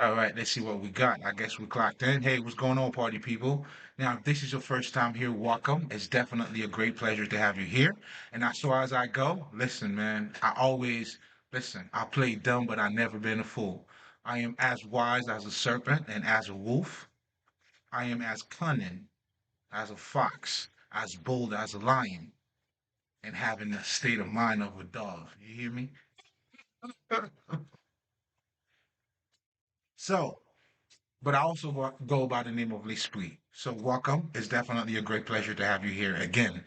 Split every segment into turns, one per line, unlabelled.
All right, let's see what we got. I guess we clocked in. Hey, what's going on, party people? Now, if this is your first time here, welcome. It's definitely a great pleasure to have you here. And as far as I go, listen, man, I play dumb, but I never been a fool. I am as wise as a serpent and as a wolf. I am as cunning as a fox, as bold as a lion, and having the state of mind of a dove. You hear me? So, but I also go by the name of Lespri. So welcome. It's definitely a great pleasure to have you here again.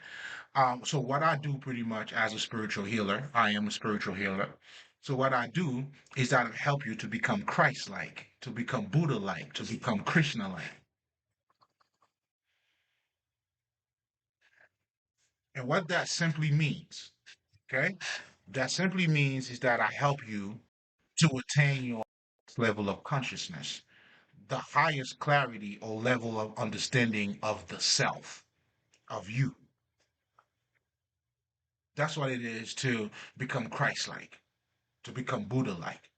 So what I do pretty much as a spiritual healer, I am a spiritual healer. So what I do is that I help you to become Christ-like, to become Buddha-like, to become Krishna-like. And what that simply means, okay? That simply means is that I help you to attain your level of consciousness, the highest clarity or level of understanding of the self, of you. That's what it is to become Christ-like, to become Buddha-like.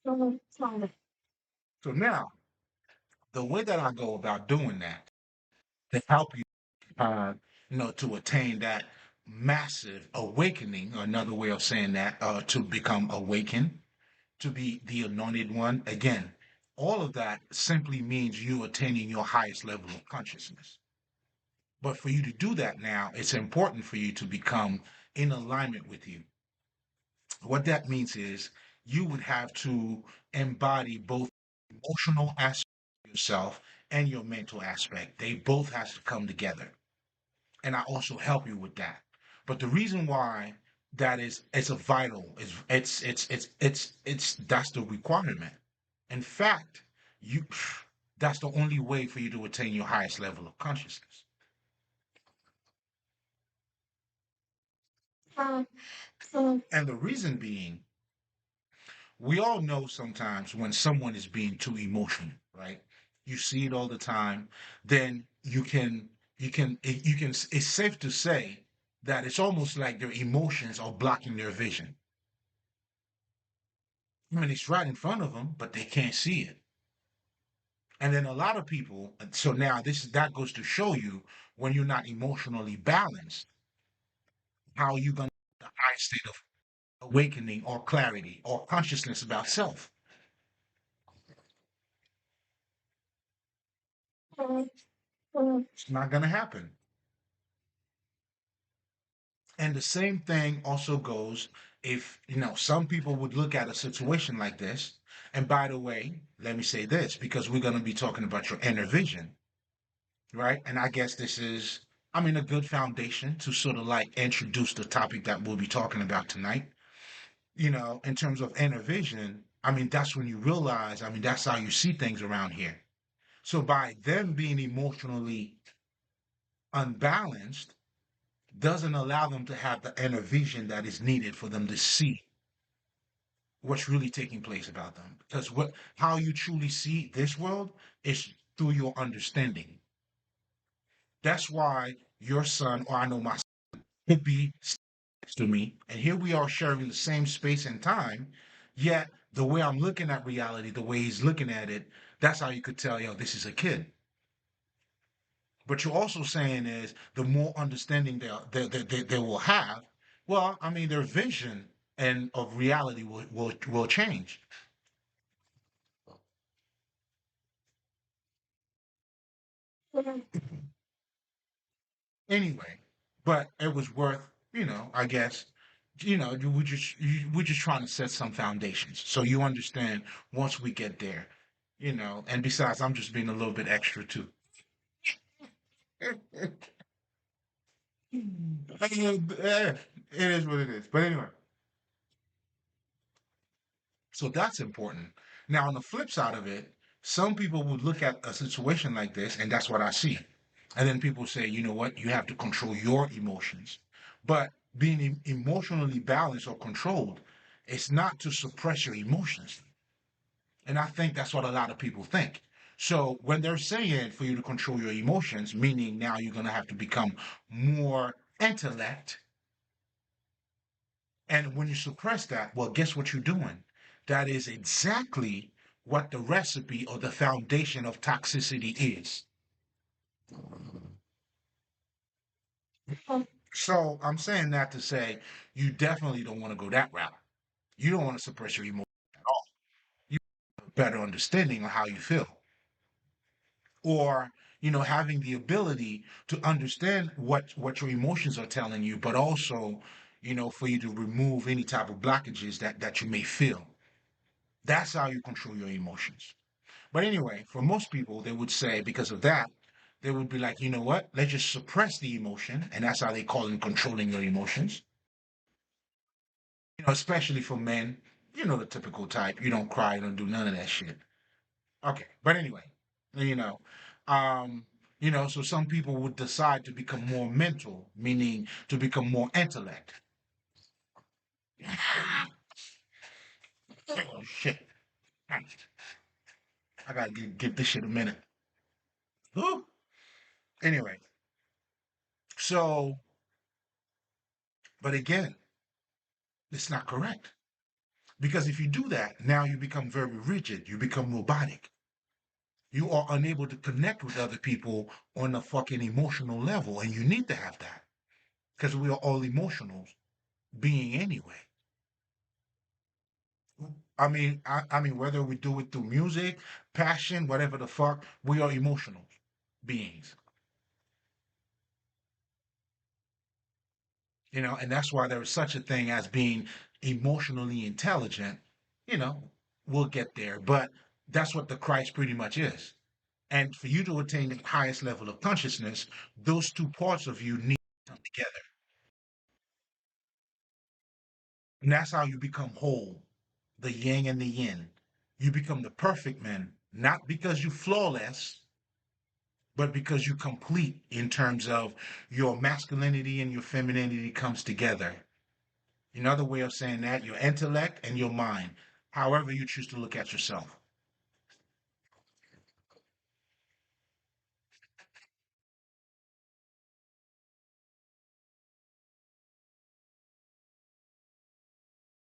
So now, the way that I go about doing that to help you, to attain that massive awakening, or another way of saying that, to become awakened, to be the anointed one. Again, all of that simply means you attaining your highest level of consciousness. But for you to do that now, it's important for you to become in alignment with you. What that means is you would have to embody both emotional aspect of yourself and your mental aspect. They both has to come together. And I also help you with that. But the reason why that is it's a vital, it's that's the requirement. In fact, you that's the only way for you to attain your highest level of consciousness. And the reason being, we all know sometimes when someone is being too emotional, right? You see it all the time. Then it's safe to say that it's almost like their emotions are blocking their vision. I mean, it's right in front of them, but they can't see it. And then a lot of people, so now that goes to show you when you're not emotionally balanced, how you gonna the high state of awakening or clarity or consciousness about self. It's not gonna happen. And the same thing also goes if, some people would look at a situation like this. And by the way, let me say this because we're going to be talking about your inner vision, right? And I guess this is, a good foundation to sort of like introduce the topic that we'll be talking about tonight. In terms of inner vision, that's when you realize, that's how you see things around here. So by them being emotionally unbalanced, doesn't allow them to have the inner vision that is needed for them to see what's really taking place about them. Because how you truly see this world is through your understanding. That's why your son, or I know my son, could be next to me, and here we are sharing the same space and time, yet the way I'm looking at reality, the way he's looking at it, that's how you could tell, yo, this is a kid. But you're also saying is the more understanding they will have, well, their vision and of reality will change. Anyway, but it was worth, I guess, we're just trying to set some foundations so you understand once we get there, and besides, I'm just being a little bit extra too. It is what it is. But anyway, so that's important. Now, on the flip side of it, some people would look at a situation like this, and that's what I see. And then people say, you know what, you have to control your emotions. But being emotionally balanced or controlled, it's not to suppress your emotions. And I think that's what a lot of people think. So when they're saying for you to control your emotions, meaning now you're going to have to become more intellect And when you suppress that, well, guess what you're doing? That is exactly what the recipe or the foundation of toxicity is. So I'm saying that to say you definitely don't want to go that route. You don't want to suppress your emotions at all. You have a better understanding of how you feel. Or, having the ability to understand what your emotions are telling you, but also, for you to remove any type of blockages that you may feel. That's how you control your emotions. But anyway, for most people, they would say because of that, they would be like, you know what? Let's just suppress the emotion, and that's how they call it controlling your emotions. Especially for men, the typical type. You don't cry, you don't do none of that shit. Okay, but anyway, you know, um, so some people would decide to become more mental, meaning to become more intellect. Oh shit! I gotta give this shit a minute. Whew. Anyway, so, but again, it's not correct because if you do that, now you become very rigid. You become robotic. You are unable to connect with other people on a fucking emotional level, and you need to have that because we are all emotional being anyway. I mean, whether we do it through music, passion, whatever the fuck, we are emotional beings, and that's why there is such a thing as being emotionally intelligent. You know, we'll get there, but that's what the Christ pretty much is. And for you to attain the highest level of consciousness, those two parts of you need to come together. And that's how you become whole, the yang and the yin. You become the perfect man, not because you're flawless, but because you complete in terms of your masculinity and your femininity comes together. Another way of saying that, your intellect and your mind, however you choose to look at yourself.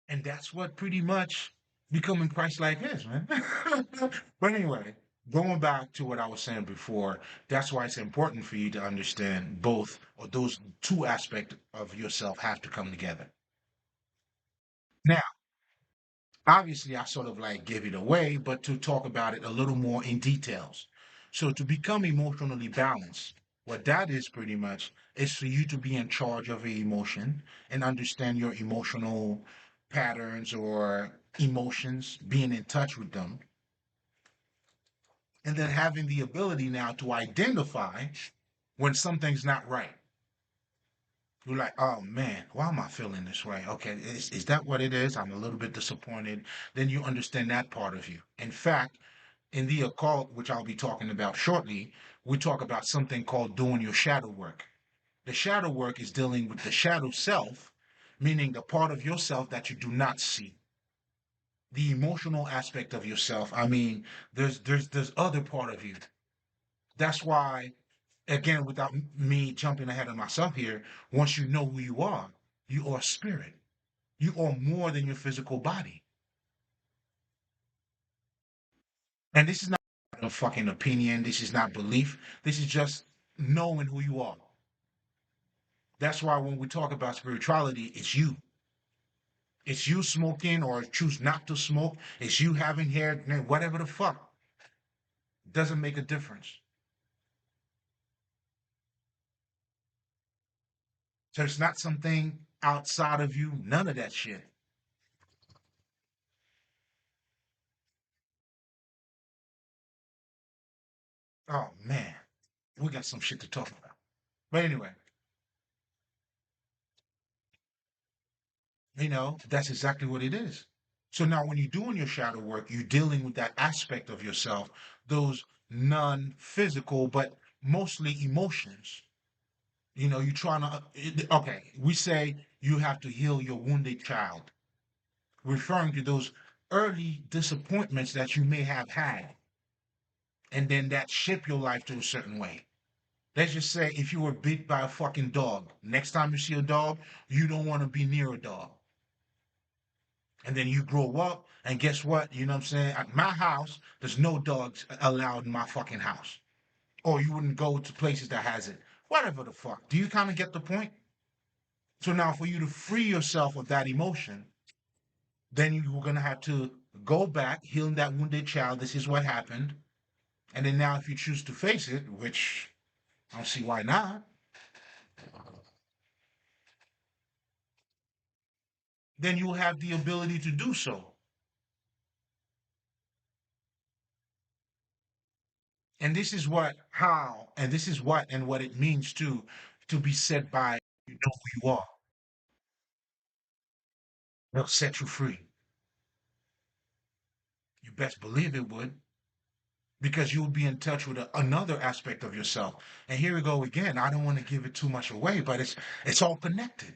And that's what pretty much becoming Christ-like is, man. But anyway, going back to what I was saying before, that's why it's important for you to understand both, or those two aspects of yourself have to come together. Now, obviously, I sort of like give it away, but to talk about it a little more in details. So to become emotionally balanced, what that is pretty much is for you to be in charge of your emotion and understand your emotional patterns or emotions, being in touch with them, and then having the ability now to identify when something's not right. You're like, oh man, why am I feeling this way? Okay, is that what it is? I'm a little bit disappointed. Then you understand that part of you. In fact, in the occult, which I'll be talking about shortly, we talk about something called doing your shadow work. The shadow work is dealing with the shadow self, meaning the part of yourself that you do not see. The emotional aspect of yourself. I mean, there's other part of you. That's why, again, without me jumping ahead of myself here, once you know who you are spirit. You are more than your physical body. And this is not a fucking opinion. This is not belief. This is just knowing who you are. That's why when we talk about spirituality, it's you. It's you smoking or choose not to smoke. It's you having hair, whatever the fuck. Doesn't make a difference. So it's not something outside of you. None of that shit. Oh man, we got some shit to talk about. But anyway, that's exactly what it is. So now when you're doing your shadow work, you're dealing with that aspect of yourself, those non-physical, but mostly emotions. You're trying to, okay, we say you have to heal your wounded child, referring to those early disappointments that you may have had, and then that shape your life to a certain way. Let's just say if you were bit by a fucking dog, next time you see a dog, you don't want to be near a dog. And then you grow up, and guess what? You know what I'm saying? At my house, there's no dogs allowed in my fucking house. Or you wouldn't go to places that has it. Whatever the fuck. Do you kind of get the point? So now for you to free yourself of that emotion, then you're gonna have to go back, healing that wounded child. This is what happened. And then now if you choose to face it, which I don't see why not, then you will have the ability to do so. And this is what, how, and this is what and what it means to be set by you know who you are. They'll set you free. You best believe it would, because you'll be in touch with another aspect of yourself. And here we go again. I don't want to give it too much away, but it's all connected.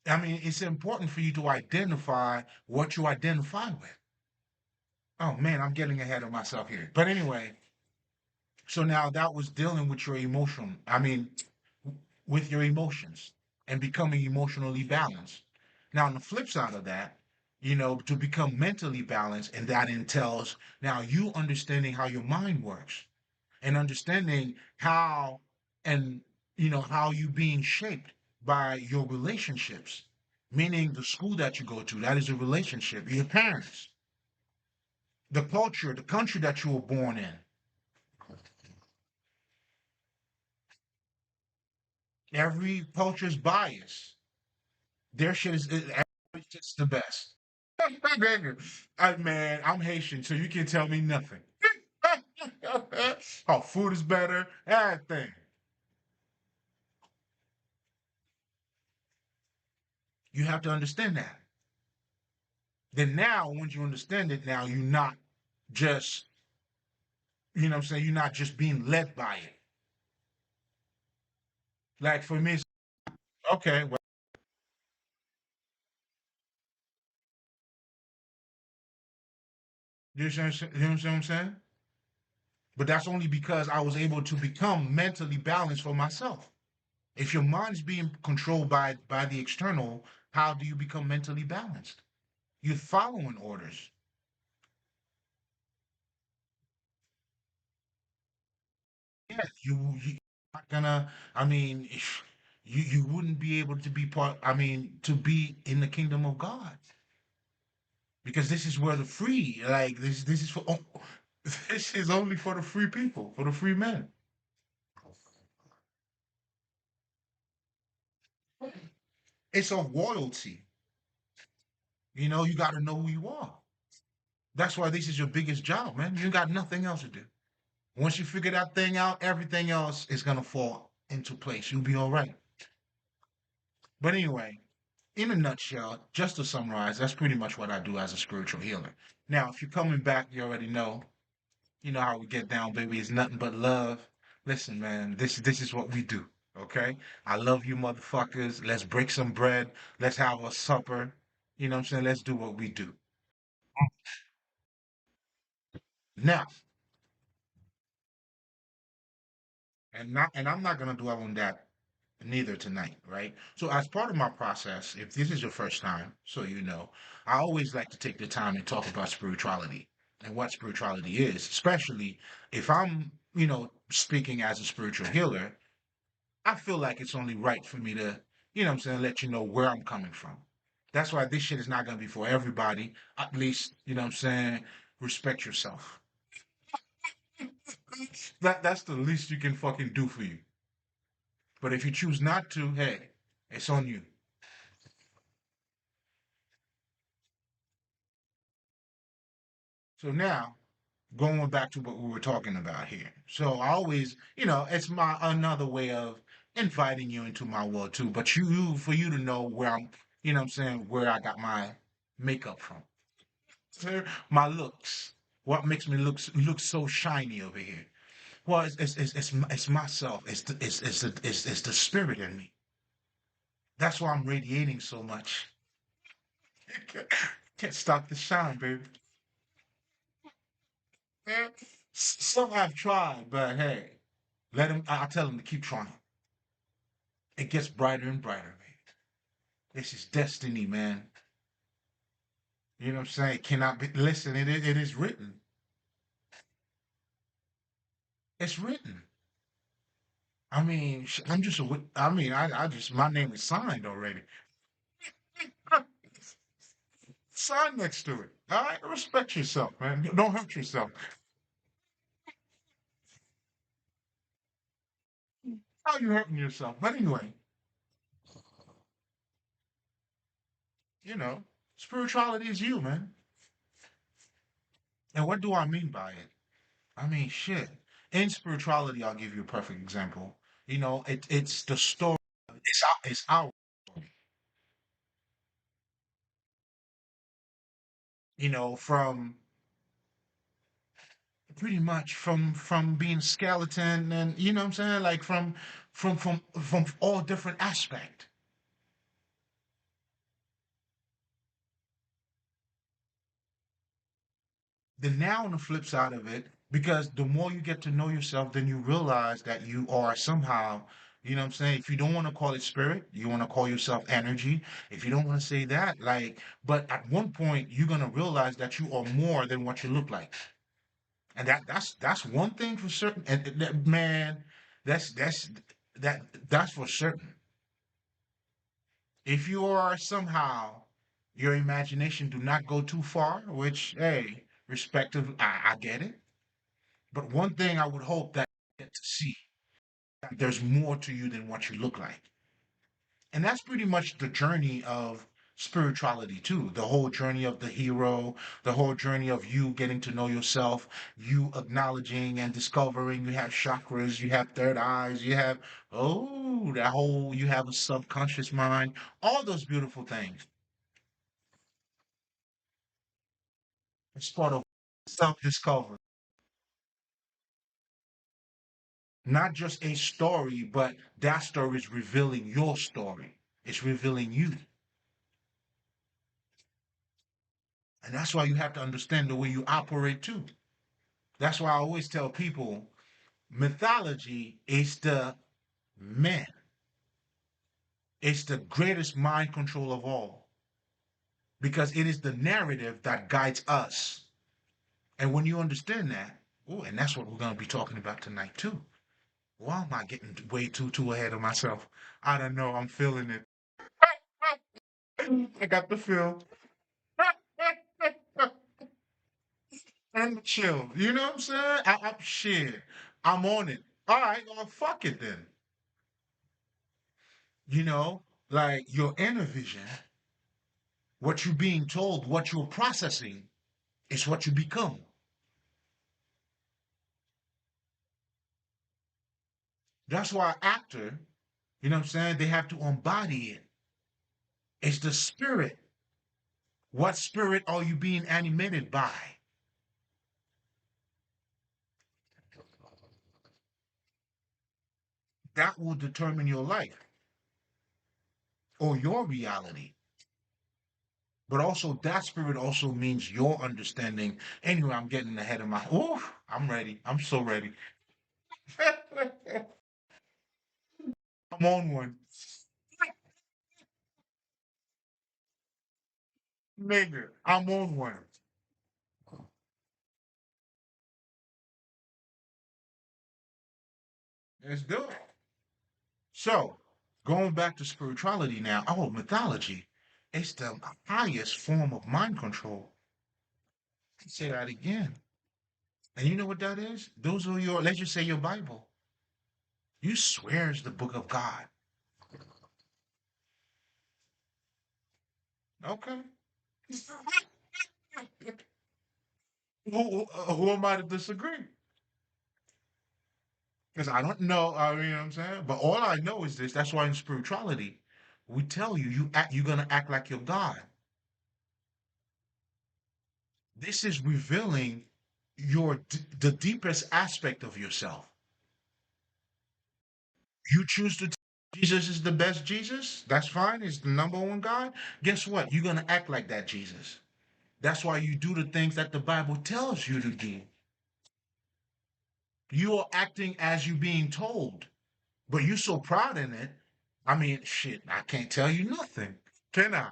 I mean, it's important for you to identify what you identify with. Oh man, I'm getting ahead of myself here. But anyway, so now that was dealing with your emotion. I mean, with your emotions and becoming emotionally balanced. Now, on the flip side of that, to become mentally balanced, and that entails now you understanding how your mind works and understanding how and how you being shaped by your relationships, meaning the school that you go to, that is a relationship, your parents, the culture, the country that you were born in. Every culture's bias. Their shit is every shit's the best. Man, I'm Haitian, so you can tell me nothing. Oh, food is better, everything. You have to understand that. Then now, once you understand it, now you're not just, what I'm saying, you're not just being led by it. Like for me, okay, well, you know what I'm saying? But that's only because I was able to become mentally balanced for myself. If your mind's being controlled by the external, how do you become mentally balanced? You're following orders. Yeah, you not gonna. I mean, if you wouldn't be able to be part. I mean, to be in the kingdom of God, because this is where the free. Like this is for. Oh, this is only for the free people, for the free men. It's a royalty. You got to know who you are. That's why this is your biggest job, man. You got nothing else to do. Once you figure that thing out, everything else is gonna fall into place. You'll be all right. But anyway, in a nutshell, just to summarize, that's pretty much what I do as a spiritual healer. Now, if you're coming back, you already know. You know how we get down, baby. It's nothing but love. Listen, man, this is what we do. Okay? I love you motherfuckers. Let's break some bread. Let's have a supper. You know what I'm saying? Let's do what we do. Now, and I'm not gonna dwell on that neither tonight, right? So as part of my process, if this is your first time, so you know, I always like to take the time and talk about spirituality and what spirituality is, especially if I'm, speaking as a spiritual healer. I feel like it's only right for me to, what I'm saying, let you know where I'm coming from. That's why this shit is not gonna be for everybody. At least, what I'm saying, respect yourself. That's the least you can fucking do for you. But if you choose not to, hey, it's on you. So now, going back to what we were talking about here. So I always, it's my another way of inviting you into my world too. But for you to know where I'm, what I'm saying, where I got my makeup from, my looks, what makes me look so shiny over here. Well, it's myself. It's the spirit in me. That's why I'm radiating so much. Can't stop the shine, baby. Some have tried, but hey, let them. I tell them to keep trying. It gets brighter and brighter, This is destiny, man. You know what I'm saying? It cannot be. Listen, it is written. It's written. I mean, I'm just a. I mean, I just my name is signed already. Sign next to it. All right, respect yourself, man. Don't hurt yourself. How you hurting yourself? But anyway, you know, spirituality is you, man. And what do I mean by it? I mean, shit. In spirituality, I'll give you a perfect example. You know, it's the story. It's our story. You know, from pretty much from being skeleton, and you know what I'm saying, like from all different aspect. Then now on the flip side of it, because the more you get to know yourself, then you realize that you are somehow, you know what I'm saying? If you don't want to call it spirit, you want to call yourself energy. If you don't want to say that, like, but at one point you're gonna realize that you are more than what you look like. And that's one thing for certain. And man, that's that's for certain. If you are somehow your imagination do not go too far, which hey, respective, I get it. But one thing I would hope that you get to see that there's more to you than what you look like. And that's pretty much the journey of spirituality too. The whole journey of the hero, the whole journey of you getting to know yourself, you acknowledging and discovering you have chakras, you have third eyes, you have that whole you have a subconscious mind, all those beautiful things. It's part of self-discovery. Not just a story, but that story is revealing your story. It's revealing you. And that's why you have to understand the way you operate too. That's why I always tell people mythology is the man, it's the greatest mind control of all because it is the narrative that guides us. And when you understand that, oh, and that's what we're going to be talking about tonight too. Why am I getting way too ahead of myself? I don't know. I'm feeling it. I got the feel. And chill. You know what I'm saying? Shit. I'm on it. All right, well, fuck it then. You know, like your inner vision, what you're being told, what you're processing is what you become. That's why actor, you know what I'm saying, they have to embody it. It's the spirit. What spirit are you being animated by? That will determine your life or your reality. But also that spirit also means your understanding. Anyway, I'm getting ahead of my. Oh, I'm ready. I'm so ready. I'm on one, nigga. I'm on one. Let's do it. So, going back to spirituality now. Oh, mythology. It's the highest form of mind control. Say that again. And you know what that is? Those are your. Let's just say your Bible. You swear it's the book of God. Okay. Who am I to disagree? Because I don't know, you know what I'm saying? But all I know is this. That's why in spirituality, we tell you, you're gonna act like you're God. This is revealing the deepest aspect of yourself. You choose to Jesus is the best Jesus. That's fine. Is the number one God. Guess what? You're gonna act like that Jesus. That's why you do the things that the Bible tells you to do. You are acting as you being told, but you're so proud in it. I mean, shit, I can't tell you nothing. Can I?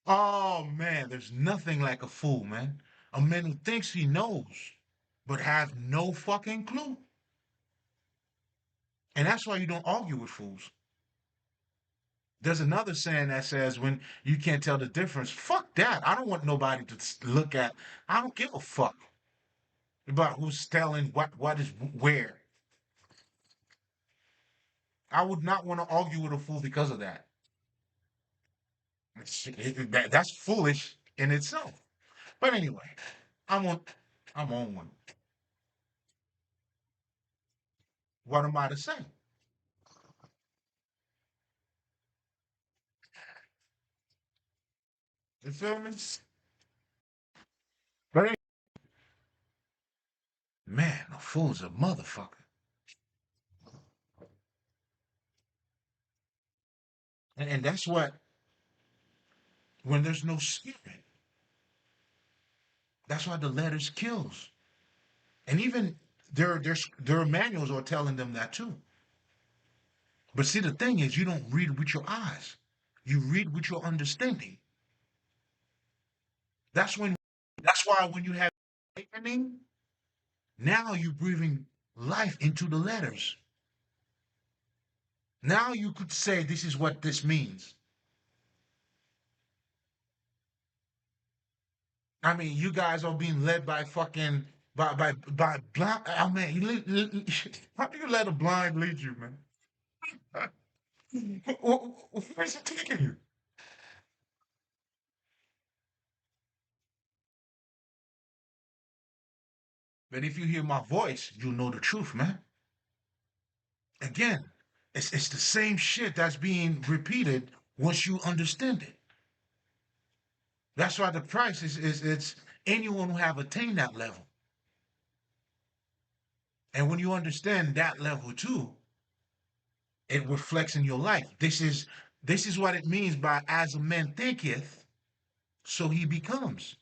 Oh man, there's nothing like a fool, man. A man who thinks he knows, but has no fucking clue. And that's why you don't argue with fools. There's another saying that says when you can't tell the difference, fuck that. I don't want nobody to look at. I don't give a fuck about who's telling what is where. I would not want to argue with a fool because of that. That's foolish in itself. But anyway, I'm on I'm on one. What am I to say? You feel me? But man, a fool's a motherfucker. And that's what when there's no spirit, that's why the letters kills. And even their manuals are telling them that too. But see, the thing is, you don't read with your eyes. You read with your understanding. That's when. That's why when you have awakening, now you're breathing life into the letters. Now you could say this is what this means. I mean, you guys are being led by fucking by blind. I mean, how do you let a blind lead you, man? Where's it taking you? But if you hear my voice, you'll know the truth, man. Again, it's the same shit that's being repeated once you understand it. That's why the price is it's anyone who have attained that level. And when you understand that level too, it reflects in your life. This is what it means by as a man thinketh, so he becomes.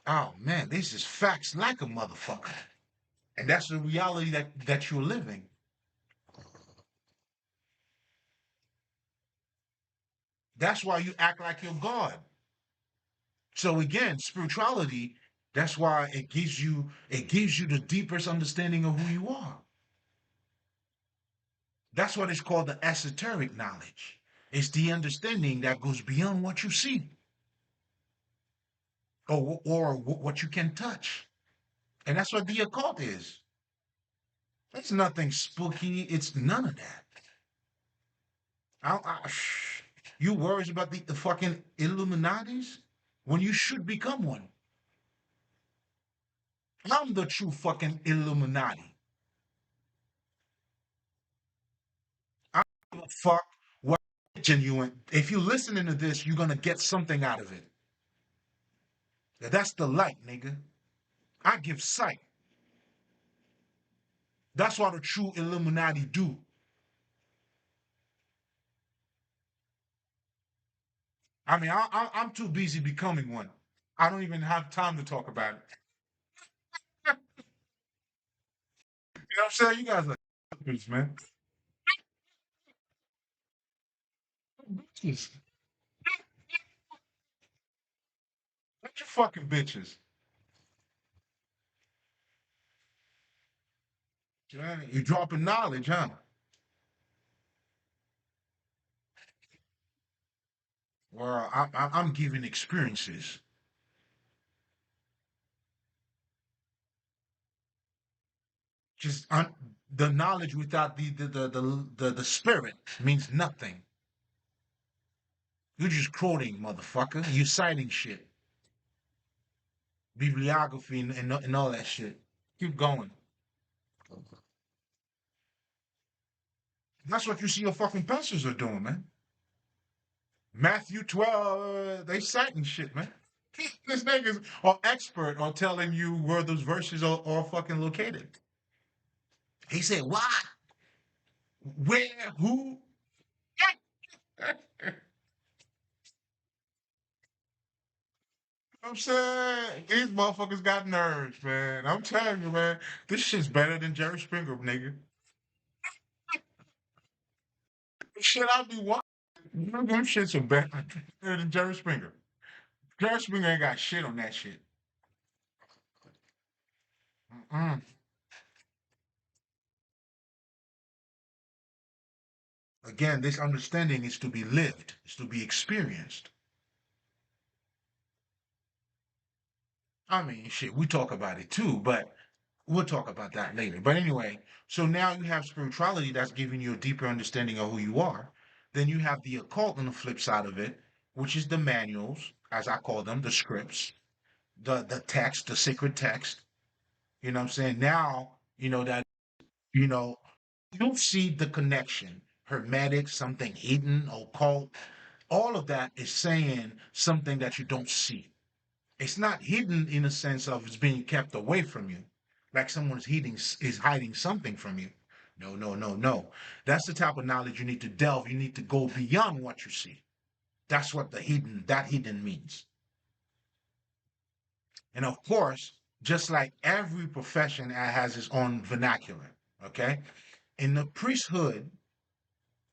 Oh man, this is facts like a motherfucker. And that's the reality that you're living. That's why you act like you're God. So again, spirituality, that's why it gives you the deepest understanding of who you are. That's what is called the esoteric knowledge. It's the understanding that goes beyond what you see or what you can touch. And that's what the occult is. It's nothing spooky. It's none of that. You worries about the fucking Illuminatis when you should become one. I'm the true fucking Illuminati. I don't give a fuck what religion you in. If you're listening to this, you're gonna get something out of it. That's the light, nigga. I give sight. That's what the true Illuminati do. I mean, I'm too busy becoming one. I don't even have time to talk about it. You know what I'm saying? You guys are bitches, man. Bitches. What you fucking bitches? You dropping knowledge, huh? Well, I'm giving experiences. Just the knowledge without the spirit means nothing. You're just quoting, motherfucker. You're citing shit, bibliography, and all that shit. Keep going. That's what you see your fucking pastors are doing, man. Matthew 12, they citing shit, man. These niggas are expert on telling you where those verses are fucking located. He said, what? Where? Who? I'm saying these motherfuckers got nerves, man. I'm telling you, man, this shit's better than Jerry Springer, nigga. Shit, I'll be what? Them shits are better than Jerry Springer. Jerry Springer ain't got shit on that shit. Mm-mm. Again, this understanding is to be lived, is to be experienced. I mean, shit, we talk about it too, but we'll talk about that later. But anyway, so now you have spirituality that's giving you a deeper understanding of who you are. Then you have the occult on the flip side of it, which is the manuals, as I call them, the scripts, the text, the sacred text. You know what I'm saying? Now, that, you know, you see the connection. Hermetic, something hidden, occult, all of that is saying something that you don't see. It's not hidden in a sense of it's being kept away from you, like someone's hiding something from you. No, no, no, no. That's the type of knowledge you need to delve. You need to go beyond what you see. That's what that hidden means. And of course, just like every profession has its own vernacular, okay? In the priesthood,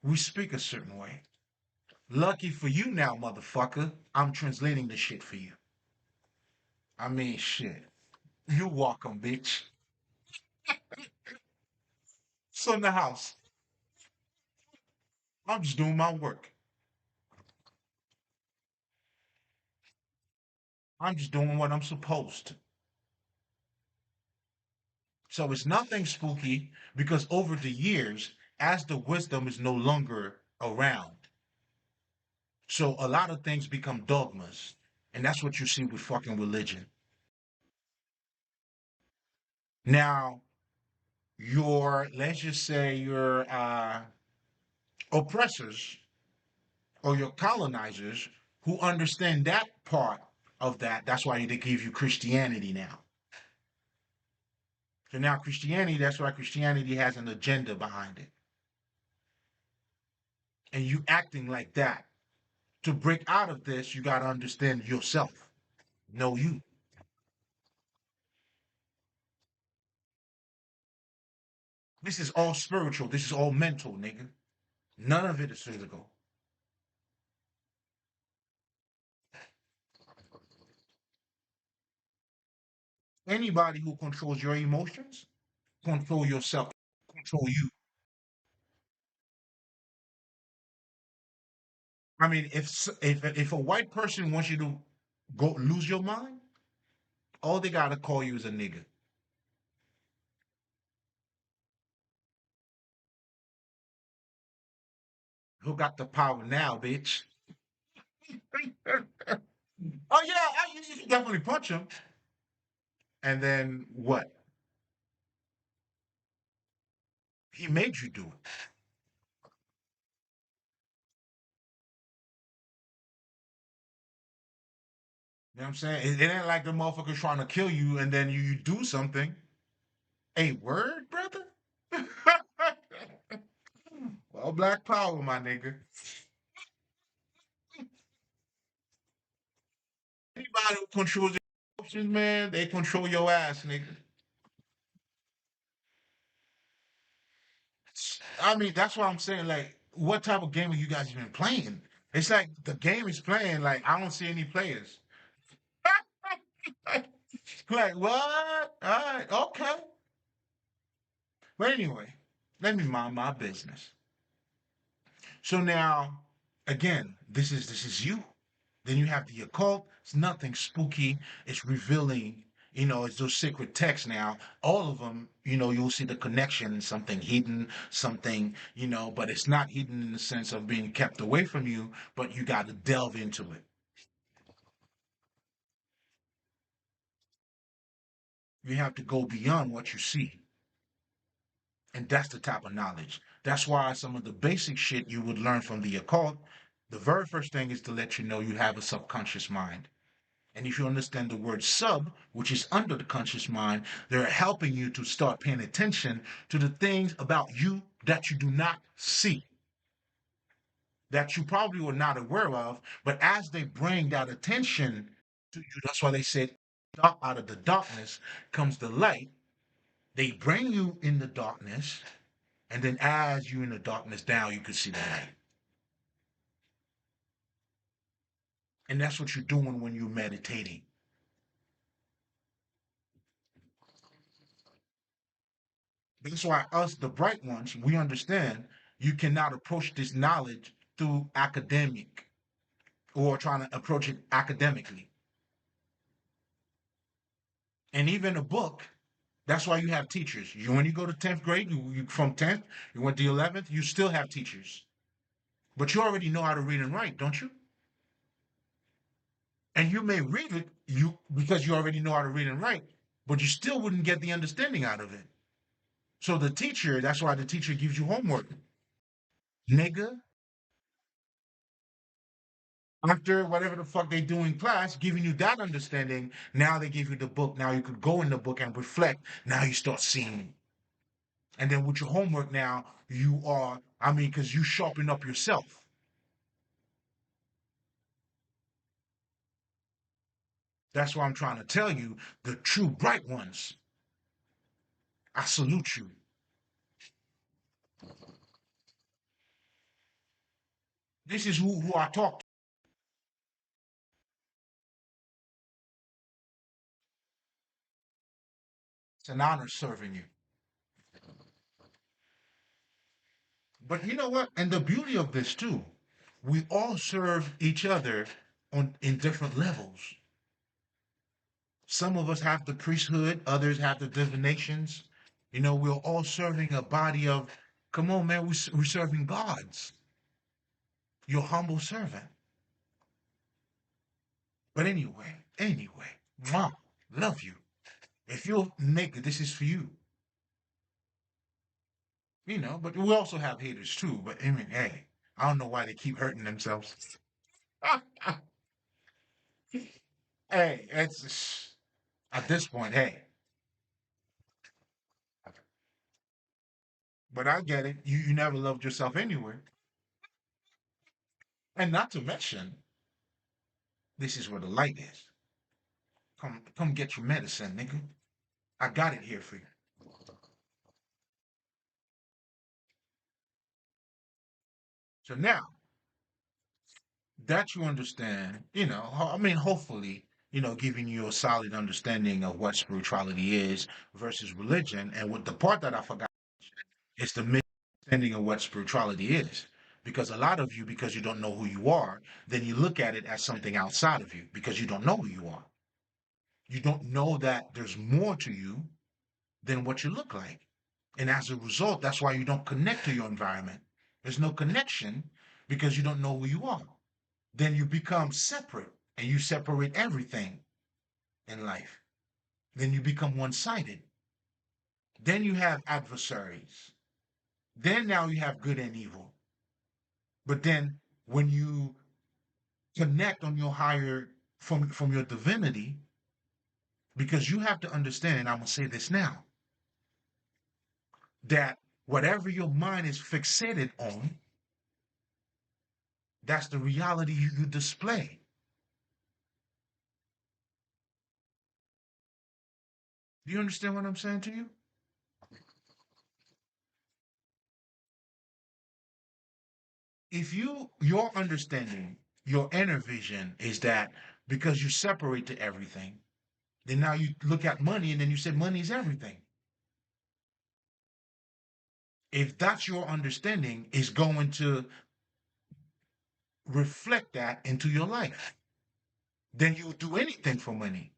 we speak a certain way. Lucky for you now, motherfucker, I'm translating the shit for you. I mean, shit. You welcome, bitch. So in the house, I'm just doing my work. I'm just doing what I'm supposed to. So it's nothing spooky because over the years, as the wisdom is no longer around, so a lot of things become dogmas. And that's what you see with fucking religion. Now, let's just say your oppressors or your colonizers who understand that part of that, that's why they give you Christianity now. So now Christianity, that's why Christianity has an agenda behind it. And you acting like that. To break out of this, you got to understand yourself. Know you. This is all spiritual. This is all mental, nigga. None of it is physical. Anybody who controls your emotions, control yourself, control you. I mean, if a white person wants you to go lose your mind, all they gotta call you is a nigga. Who got the power now, bitch? Oh yeah, you can definitely punch him. And then what? He made you do it. You know what I'm saying? It ain't like the motherfucker's trying to kill you and then you do something. A word, brother? Well, black power, my nigga. Anybody who controls your emotions, man, they control your ass, nigga. I mean, that's what I'm saying. Like, what type of game are you guys even playing? It's like the game is playing, like, I don't see any players. Like, what? All right, okay. But anyway, let me mind my business. So now, again, this is you. Then you have the occult. It's nothing spooky. It's revealing. It's those sacred texts now. All of them, you'll see the connection, something hidden, something, but it's not hidden in the sense of being kept away from you, but you got to delve into it. You have to go beyond what you see. And that's the type of knowledge. That's why some of the basic shit you would learn from the occult, the very first thing is to let you know you have a subconscious mind. And if you understand the word sub, which is under the conscious mind, they're helping you to start paying attention to the things about you that you do not see, that you probably were not aware of. But as they bring that attention to you, that's why they said, out of the darkness comes the light. They bring you in the darkness, and then as you in the darkness down, you can see the light. And that's what you're doing when you're meditating. That's why us, the bright ones, we understand you cannot approach this knowledge through academic or trying to approach it academically. And even a book, that's why you have teachers. You when you go to 10th grade, you from 10th, you went to 11th, you still have teachers. But you already know how to read and write, don't you? And you may read it you because you already know how to read and write, but you still wouldn't get the understanding out of it. So the teacher, that's why the teacher gives you homework. Nigga, after whatever the fuck they do in class, giving you that understanding, now they give you the book. Now you could go in the book and reflect. Now you start seeing. And then with your homework now, you are, I mean, because you sharpen up yourself. That's why I'm trying to tell you, the true bright ones, I salute you. This is who I talk to. It's an honor serving you. But you know what? And the beauty of this too, we all serve each other on in different levels. Some of us have the priesthood, others have the divinations. You know, we're all serving a body of, come on, man, we're serving gods. Your humble servant. But anyway, mwah, love you. If you're naked, this is for you. You know, but we also have haters too. But I mean, hey, I don't know why they keep hurting themselves. Hey, it's at this point, hey, but I get it. You never loved yourself anyway. And not to mention, this is where the light is. Come get your medicine, nigga. I got it here for you. So now that you understand, I mean, hopefully, giving you a solid understanding of what spirituality is versus religion. And what the part that I forgot is the misunderstanding of what spirituality is. Because a lot of you, because you don't know who you are, then you look at it as something outside of you because you don't know who you are. You don't know that there's more to you than what you look like. And as a result, that's why you don't connect to your environment. There's no connection because you don't know who you are. Then you become separate and you separate everything in life. Then you become one sided. Then you have adversaries. Then now you have good and evil. But then when you connect on your higher from your divinity, because you have to understand, and I'm gonna say this now, that whatever your mind is fixated on, that's the reality you display. Do you understand what I'm saying to you? If your understanding, your inner vision is that because you separate to everything, then now you look at money and then you say money is everything. If that's your understanding, is going to reflect that into your life. Then you will do anything for money.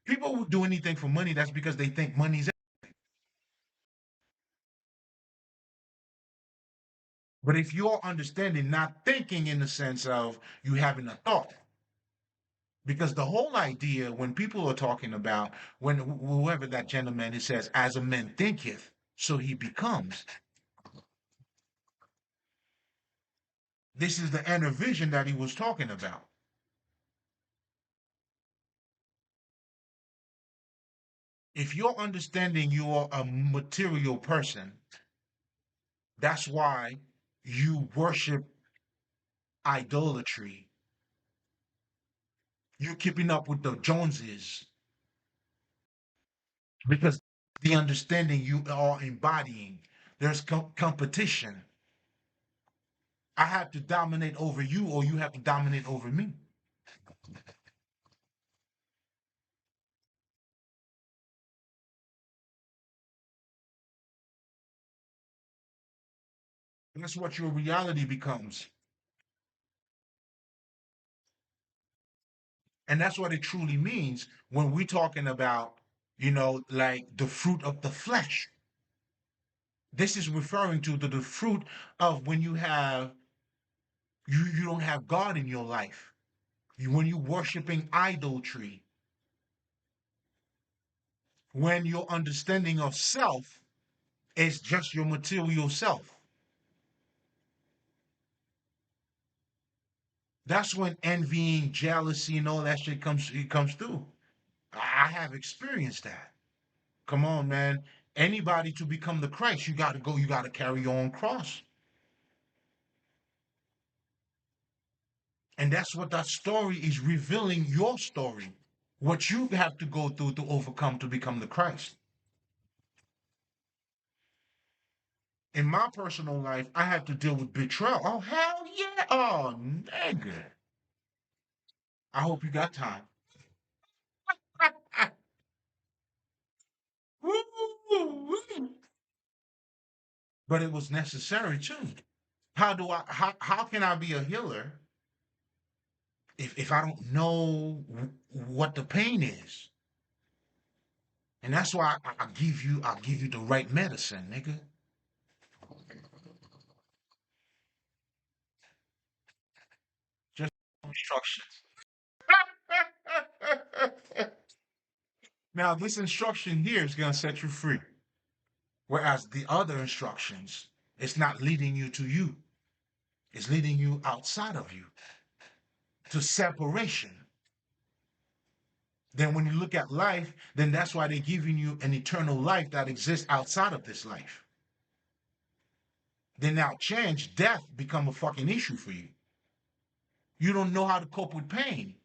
People who do anything for money, that's because they think money's. But if you're understanding, not thinking in the sense of you having a thought, because the whole idea when people are talking about when whoever that gentleman he says, as a man thinketh, so he becomes. This is the inner vision that he was talking about. If you're understanding you're a material person, that's why you worship idolatry. You're keeping up with the Joneses because the understanding you are embodying. There's competition. I have to dominate over you, or you have to dominate over me. That's what your reality becomes. And that's what it truly means when we're talking about, like the fruit of the flesh. This is referring to the fruit of when you don't have God in your life. When you're worshiping idolatry, when your understanding of self is just your material self. That's when envying, jealousy, and all that shit comes through. I have experienced that. Come on, man. Anybody to become the Christ, you gotta carry your own cross. And that's what that story is revealing your story. What you have to go through to overcome to become the Christ. In my personal life, I had to deal with betrayal. Oh, hell yeah. Oh, nigga. I hope you got time. Woo-wee. But it was necessary too. How can I be a healer if I don't know what the pain is? And that's why I'll give you the right medicine, nigga. Just instructions. Now, this instruction here is gonna set you free. Whereas the other instructions, it's not leading you to you. It's leading you outside of you to separation. Then when you look at life, then that's why they're giving you an eternal life that exists outside of this life. Then now change, death become a fucking issue for you. You don't know how to cope with pain.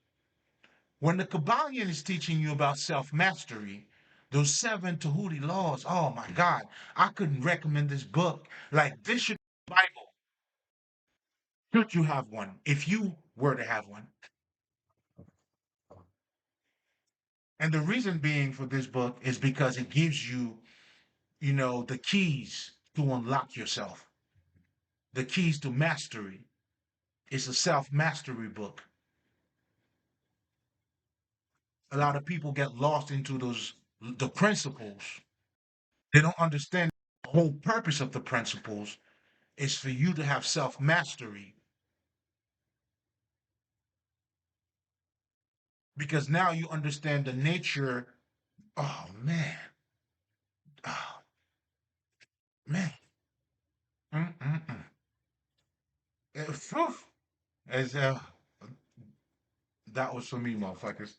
When the Kabbalion is teaching you about self-mastery, those seven Tahuti laws, oh my God, I couldn't recommend this book. Like this should be the Bible. Should you have one? If you were to have one. And the reason being for this book is because it gives you, the keys to unlock yourself, the keys to mastery. It's a self-mastery book. A lot of people get lost into the principles. They don't understand the whole purpose of the principles is for you to have self-mastery because now you understand the nature. Oh man. Oh man. Mm-mm-mm. Phew. As that was for me, motherfuckers.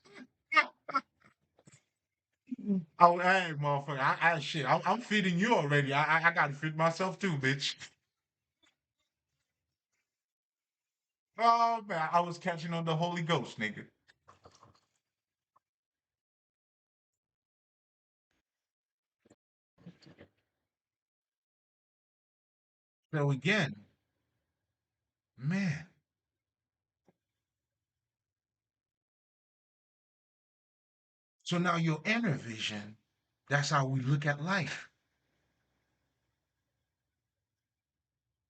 Oh, hey, motherfucker. Shit. I'm feeding you already. I gotta feed myself too, bitch. Oh man, I was catching on the Holy Ghost, nigga. So again, man. So now your inner vision, that's how we look at life.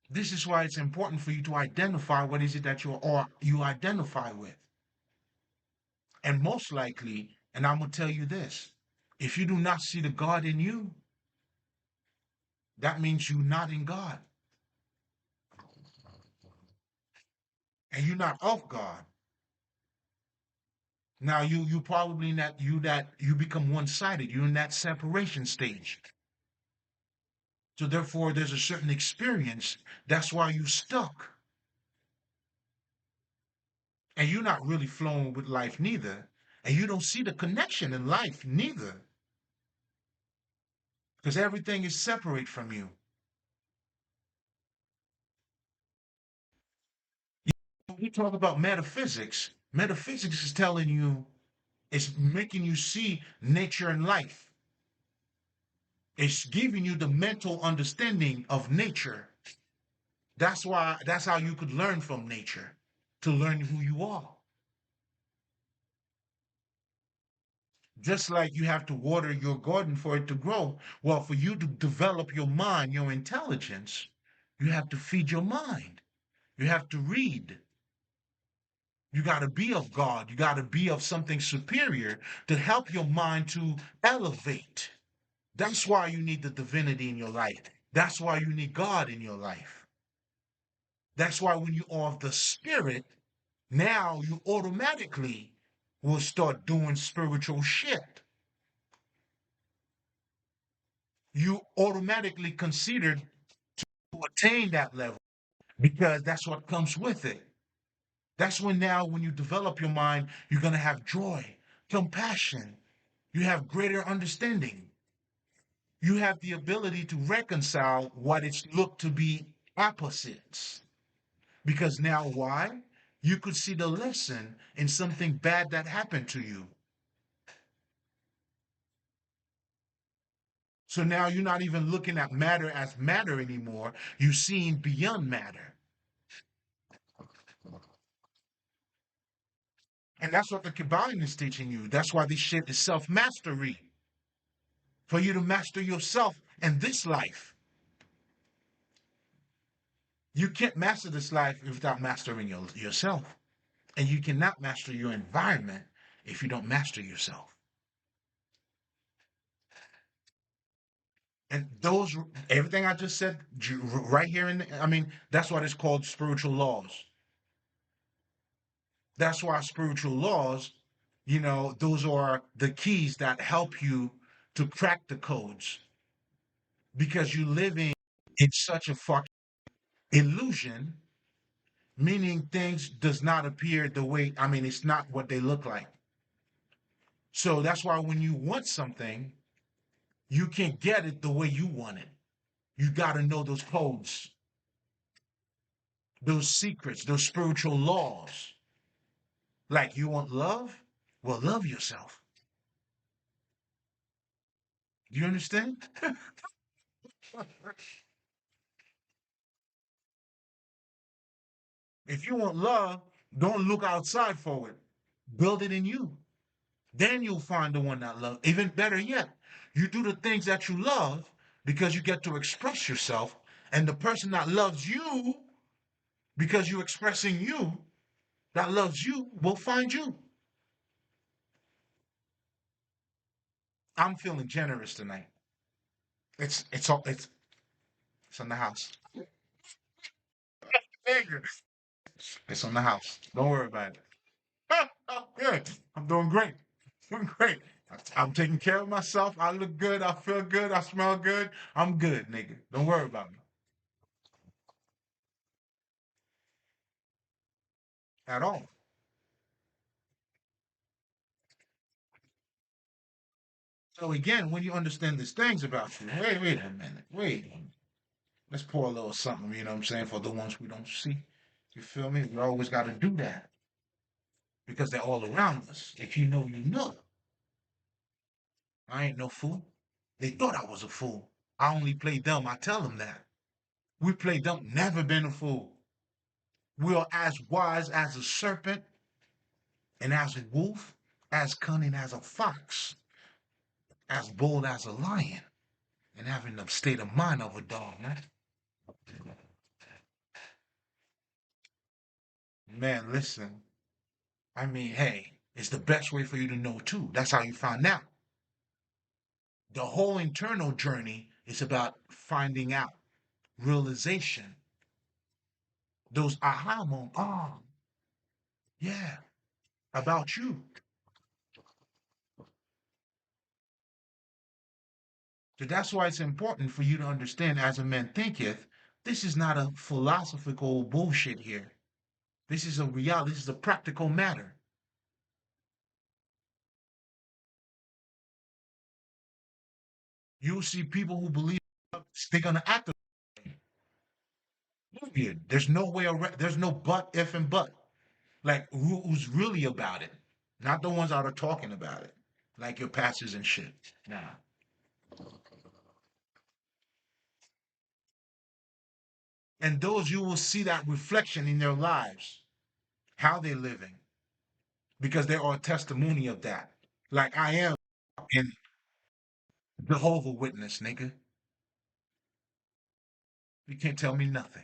This is why it's important for you to identify what is it that you identify with. And most likely, and I'm gonna tell you this, if you do not see the God in you, that means you're not in God. And you're not of God. Now you probably not you become one-sided. You're in that separation stage. So therefore there's a certain experience. That's why you stuck. And you're not really flowing with life neither. And you don't see the connection in life neither. Because everything is separate from you. When we talk about metaphysics, metaphysics is telling you, it's making you see nature and life. It's giving you the mental understanding of nature. That's how you could learn from nature, to learn who you are. Just like you have to water your garden for it to grow. Well, for you to develop your mind, your intelligence, You have to feed your mind. You have to read. You got to be of God. You got to be of something superior to help your mind to elevate. That's why you need the divinity in your life. That's why you need God in your life. That's why when you are of the spirit, now you automatically will start doing spiritual shit. You automatically considered to attain that level because that's what comes with it. That's when now, when you develop your mind, you're going to have joy, compassion. You have greater understanding. You have the ability to reconcile what it's looked to be opposites. Because now, why? You could see the lesson in something bad that happened to you. So now you're not even looking at matter as matter anymore. You're seeing beyond matter. And that's what the Kabbalah is teaching you. That's why this shit is self mastery. For you to master yourself in this life. You can't master this life without mastering yourself. And you cannot master your environment if you don't master yourself. And those, everything I just said right here I mean, that's what it's called spiritual laws. That's why spiritual laws, those are the keys that help you to crack the codes because you live in such a fucking illusion, meaning things does not appear the way, I mean, it's not what they look like. So that's why when you want something, you can't get it the way you want it. You got to know those codes, those secrets, those spiritual laws. Like you want love? Well, love yourself. Do you understand? If you want love, don't look outside for it. Build it in you. Then you'll find the one that loves. Even better yet, you do the things that you love because you get to express yourself. And the person that loves you, because you're expressing you, that loves you, will find you. I'm feeling generous tonight. It's on the house. It's on the house. Don't worry about it. I'm good. I'm doing great. Doing great. I'm taking care of myself. I look good. I feel good. I smell good. I'm good, nigga. Don't worry about me at all. So again, when you understand these things about you, wait a minute. Wait a minute. Let's pour a little something, you know what I'm saying, for the ones we don't see. You feel me? We always got to do that because they're all around us. If you know, you know. I ain't no fool. They thought I was a fool. I only play dumb. I tell them that. We play dumb, never been a fool. We are as wise as a serpent and as a wolf, as cunning as a fox, as bold as a lion, and having the state of mind of a dog, man. Man, listen. I mean, hey, it's the best way for you to know too. That's how you find out. The whole internal journey is about finding out, realization, those aha moments. Oh, yeah, about you. So that's why it's important for you to understand, as a man thinketh, this is not a philosophical bullshit here. This is a reality. This is a practical matter. You'll see people who believe they're gonna act. Period. There's no way around. There's no but, if, and but. Like who's really about it? Not the ones that are talking about it, like your pastors and shit. Nah. And those you will see that reflection in their lives, how they're living, because they are a testimony of that. Like I am in Jehovah Witness, nigga. You can't tell me nothing.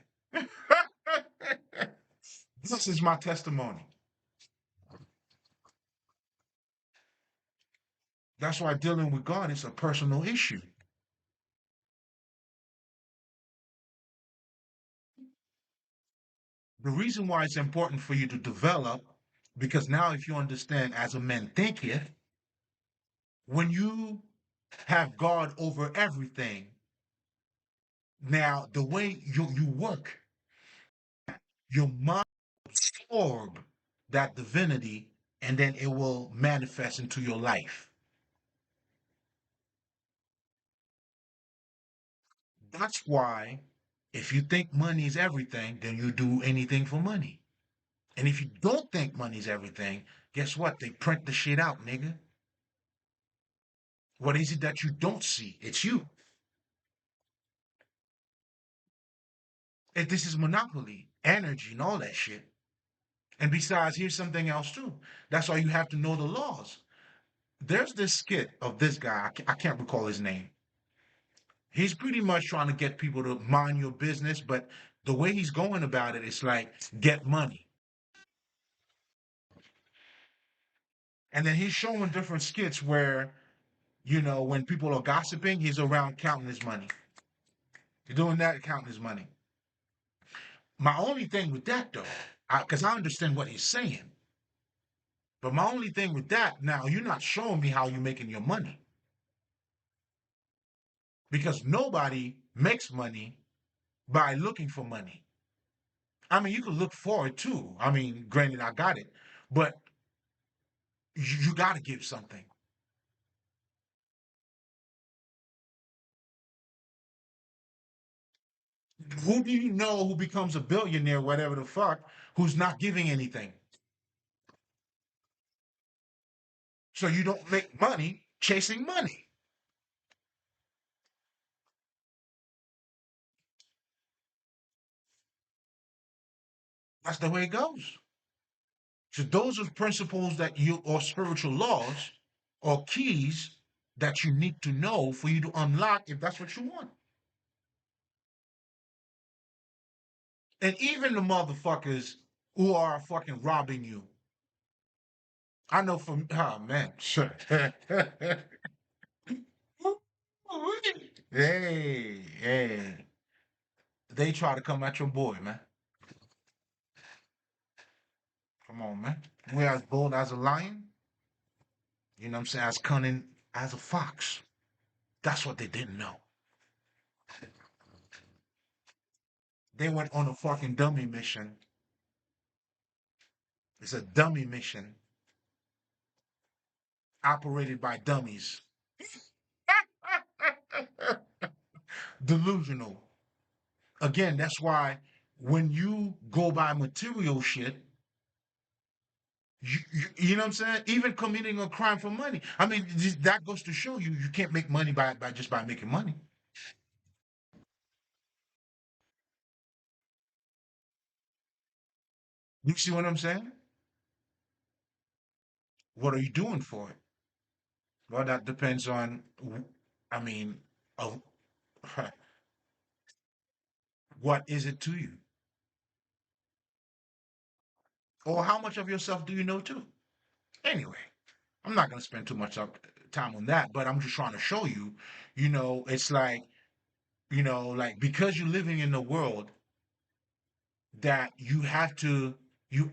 This is my testimony. That's why dealing with God is a personal issue. The reason why it's important for you to develop, because now if you understand as a man thinketh, when you have God over everything, now the way you work, your mind absorb that divinity and then it will manifest into your life. That's why if you think money is everything, then you do anything for money. And if you don't think money's everything, guess what? They print the shit out, nigga. What is it that you don't see? It's you. If this is monopoly, energy, and all that shit. And besides, here's something else too. That's why you have to know the laws. There's this skit of this guy. I can't recall his name. He's pretty much trying to get people to mind your business, but the way he's going about it is like get money. And then he's showing different skits where, when people are gossiping, he's around counting his money. He's doing that, counting his money. My only thing with that, though, because I understand what he's saying, but my only thing with that, now, you're not showing me how you're making your money because nobody makes money by looking for money. I mean, you can look for it too. I mean, granted, I got it, but you got to give something. Who do you know who becomes a billionaire, whatever the fuck, who's not giving anything? So you don't make money chasing money. That's the way it goes. So those are principles that you or spiritual laws or keys that you need to know for you to unlock if that's what you want. And even the motherfuckers who are fucking robbing you. I know from man, sure. Hey, they try to come at your boy, man. Come on, man. We're as bold as a lion, you know what I'm saying, as cunning as a fox. That's what they didn't know. They went on a fucking dummy mission. It's a dummy mission operated by dummies. Delusional. Again, that's why when you go by material shit, you know what I'm saying? Even committing a crime for money. I mean, that goes to show you can't make money by just by making money. You see what I'm saying? What are you doing for it? Well, that depends on, I mean, of what is it to you, or how much of yourself do you know too? Anyway, I'm not going to spend too much time on that, but I'm just trying to show you, it's like, like because you're living in the world that you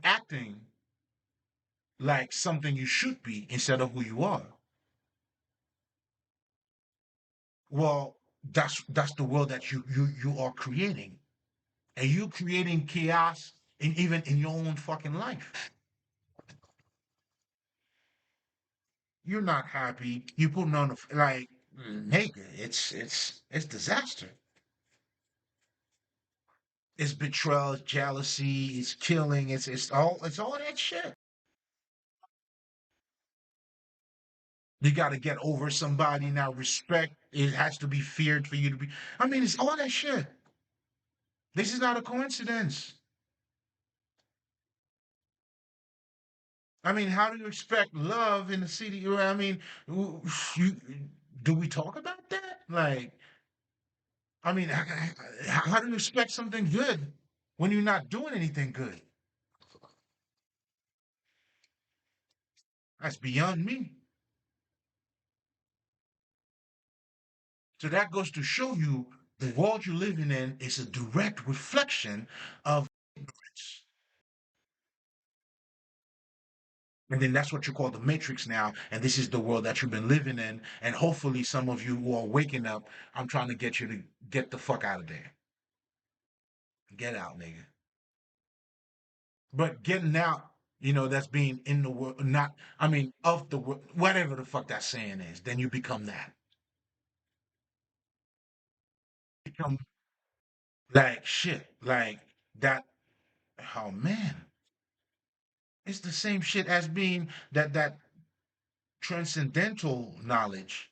acting like something you should be instead of who you are. Well, that's the world that you are creating, and you creating chaos even in your own fucking life. You're not happy. You putting on like nigga. It's disaster. It's betrayal, it's jealousy, it's killing, it's all that shit. You got to get over somebody now. Respect, it has to be feared for you to be. I mean, it's all that shit. This is not a coincidence. I mean, how do you expect love in the city? I mean, you, do we talk about that? Like, I mean, how do you expect something good when you're not doing anything good? That's beyond me. So that goes to show you the world you're living in is a direct reflection of ignorance. And then that's what you call the matrix now. And this is the world that you've been living in. And hopefully, some of you who are waking up, I'm trying to get you to get the fuck out of there. Get out, nigga. But getting out, that's being in the world, not, I mean, of the world, whatever the fuck that saying is, then you become that. Become like shit, like that. Oh man, it's the same shit as being that transcendental knowledge.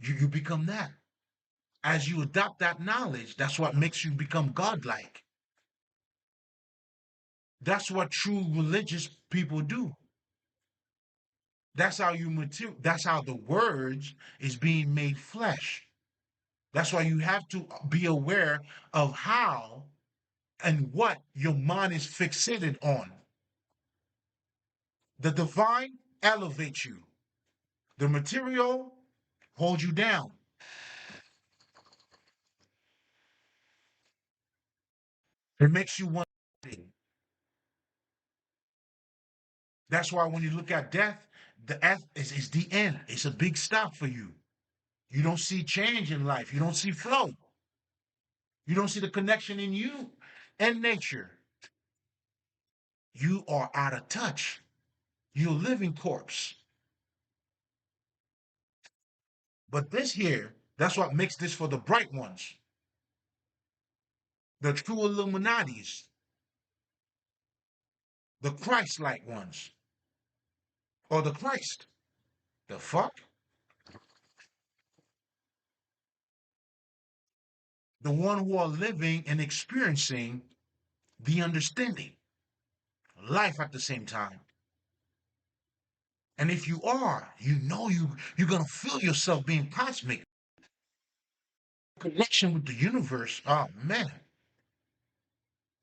You become that. As you adopt that knowledge, that's what makes you become godlike. That's what true religious people do. That's how you mature. That's how the words is being made flesh. That's why you have to be aware of how and what your mind is fixated on. The divine elevates you. The material holds you down. It makes you want. That's why when you look at death, the death is the end. It's a big stop for you. You don't see change in life. You don't see flow. You don't see the connection in you and nature. You are out of touch. You're a living corpse. But this here, that's what makes this for the bright ones, the true Illuminatis, the Christ-like ones, or the Christ. The fuck? The one who are living and experiencing the understanding, life at the same time. And if you are, you're gonna feel yourself being cosmic. Connection with the universe. Oh man.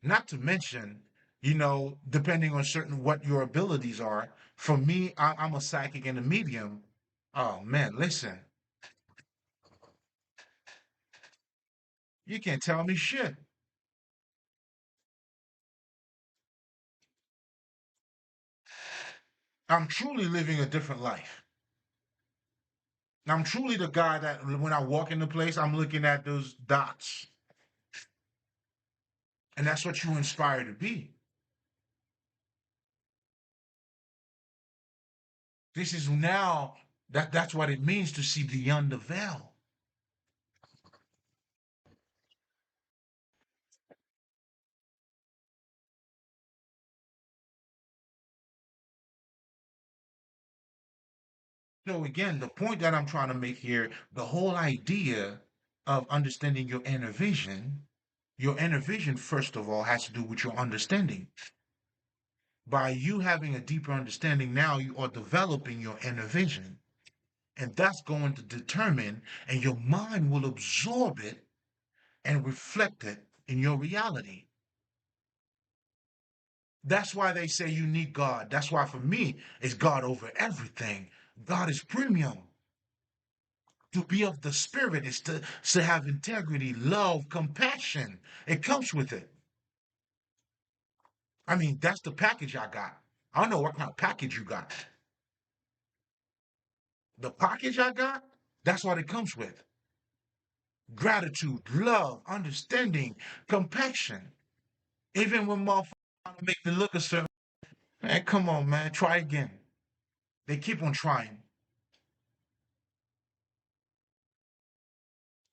Not to mention, depending on certain what your abilities are. For me, I'm a psychic and a medium. Oh man, listen, you can't tell me shit. I'm truly living a different life. I'm truly the guy that when I walk into place, I'm looking at those dots. And that's what you inspire to be. This is now that's what it means to see beyond the veil. So again, the point that I'm trying to make here, the whole idea of understanding your inner vision, first of all, has to do with your understanding. By you having a deeper understanding, now you are developing your inner vision. And that's going to determine, and your mind will absorb it and reflect it in your reality. That's why they say you need God. That's why for me, it's God over everything. God is premium. To be of the spirit is to have integrity, love, compassion. It comes with it. I mean, that's the package I got. I don't know what kind of package you got. The package I got, that's what it comes with. Gratitude, love, understanding, compassion. Even when motherfuckers trying to make me look a certain, man, come on, man, try again. They keep on trying.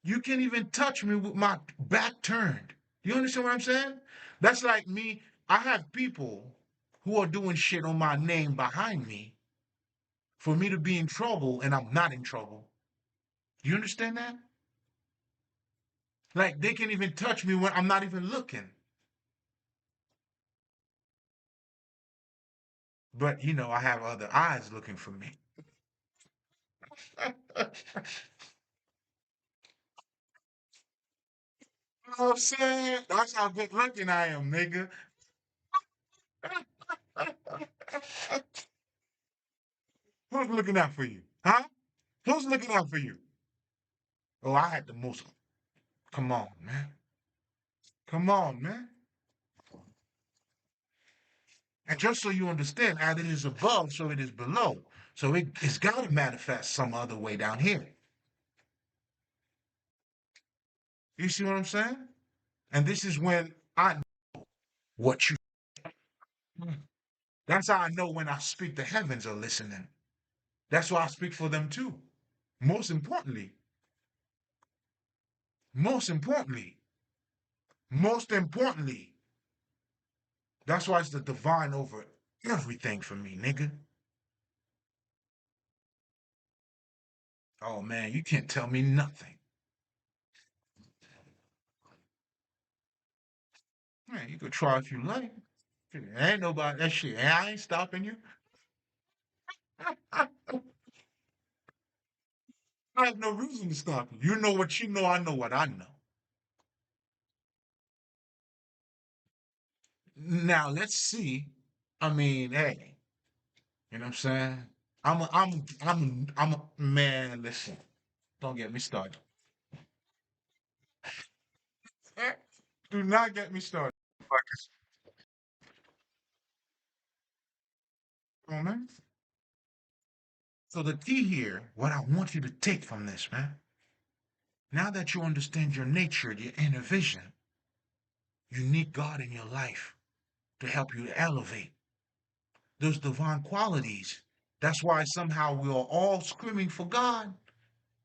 You can't even touch me with my back turned. You understand what I'm saying? That's like me. I have people who are doing shit on my name behind me for me to be in trouble and I'm not in trouble. You understand that? Like they can even touch me when I'm not even looking. But I have other eyes looking for me. know what I'm saying? That's how good looking I am, nigga. Who's looking out for you? Huh? Who's looking out for you? Oh, I had the most. Come on, man. Come on, man. And just so you understand, as it is above, so it is below. So it's got to manifest some other way down here. You see what I'm saying? And this is when I know what you. That's how I know when I speak, the heavens are listening. That's why I speak for them too. Most importantly, most importantly, most importantly, that's why it's the divine over everything for me, nigga. Oh man, you can't tell me nothing. Man, you could try if you like. Ain't nobody that shit. I ain't stopping you. I have no reason to stop you. You know what you know. I know what I know. Now let's see. I mean, hey, you know what I'm saying? Man. Listen, don't get me started. Do not get me started. Fuckers. Come on, man. So the key here, what I want you to take from this, man. Now that you understand your nature, your inner vision, you need God in your life to help you to elevate those divine qualities. That's why somehow we are all screaming for God,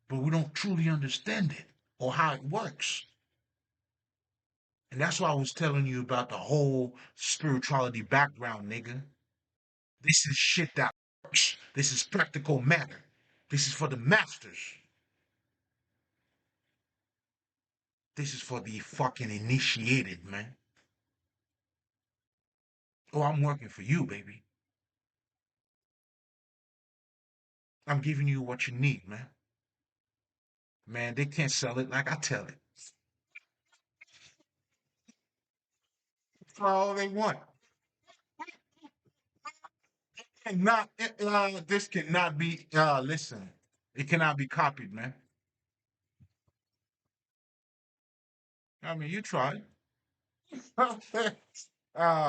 but we don't truly understand it or how it works. And that's why I was telling you about the whole spirituality background, nigga. This is shit that works. This is practical matter. This is for the masters. This is for the fucking initiated, man. Oh, I'm working for you, baby. I'm giving you what you need, man. Man, they can't sell it like I tell it. For all they want. This cannot be, listen, it cannot be copied, man. I mean, you tried.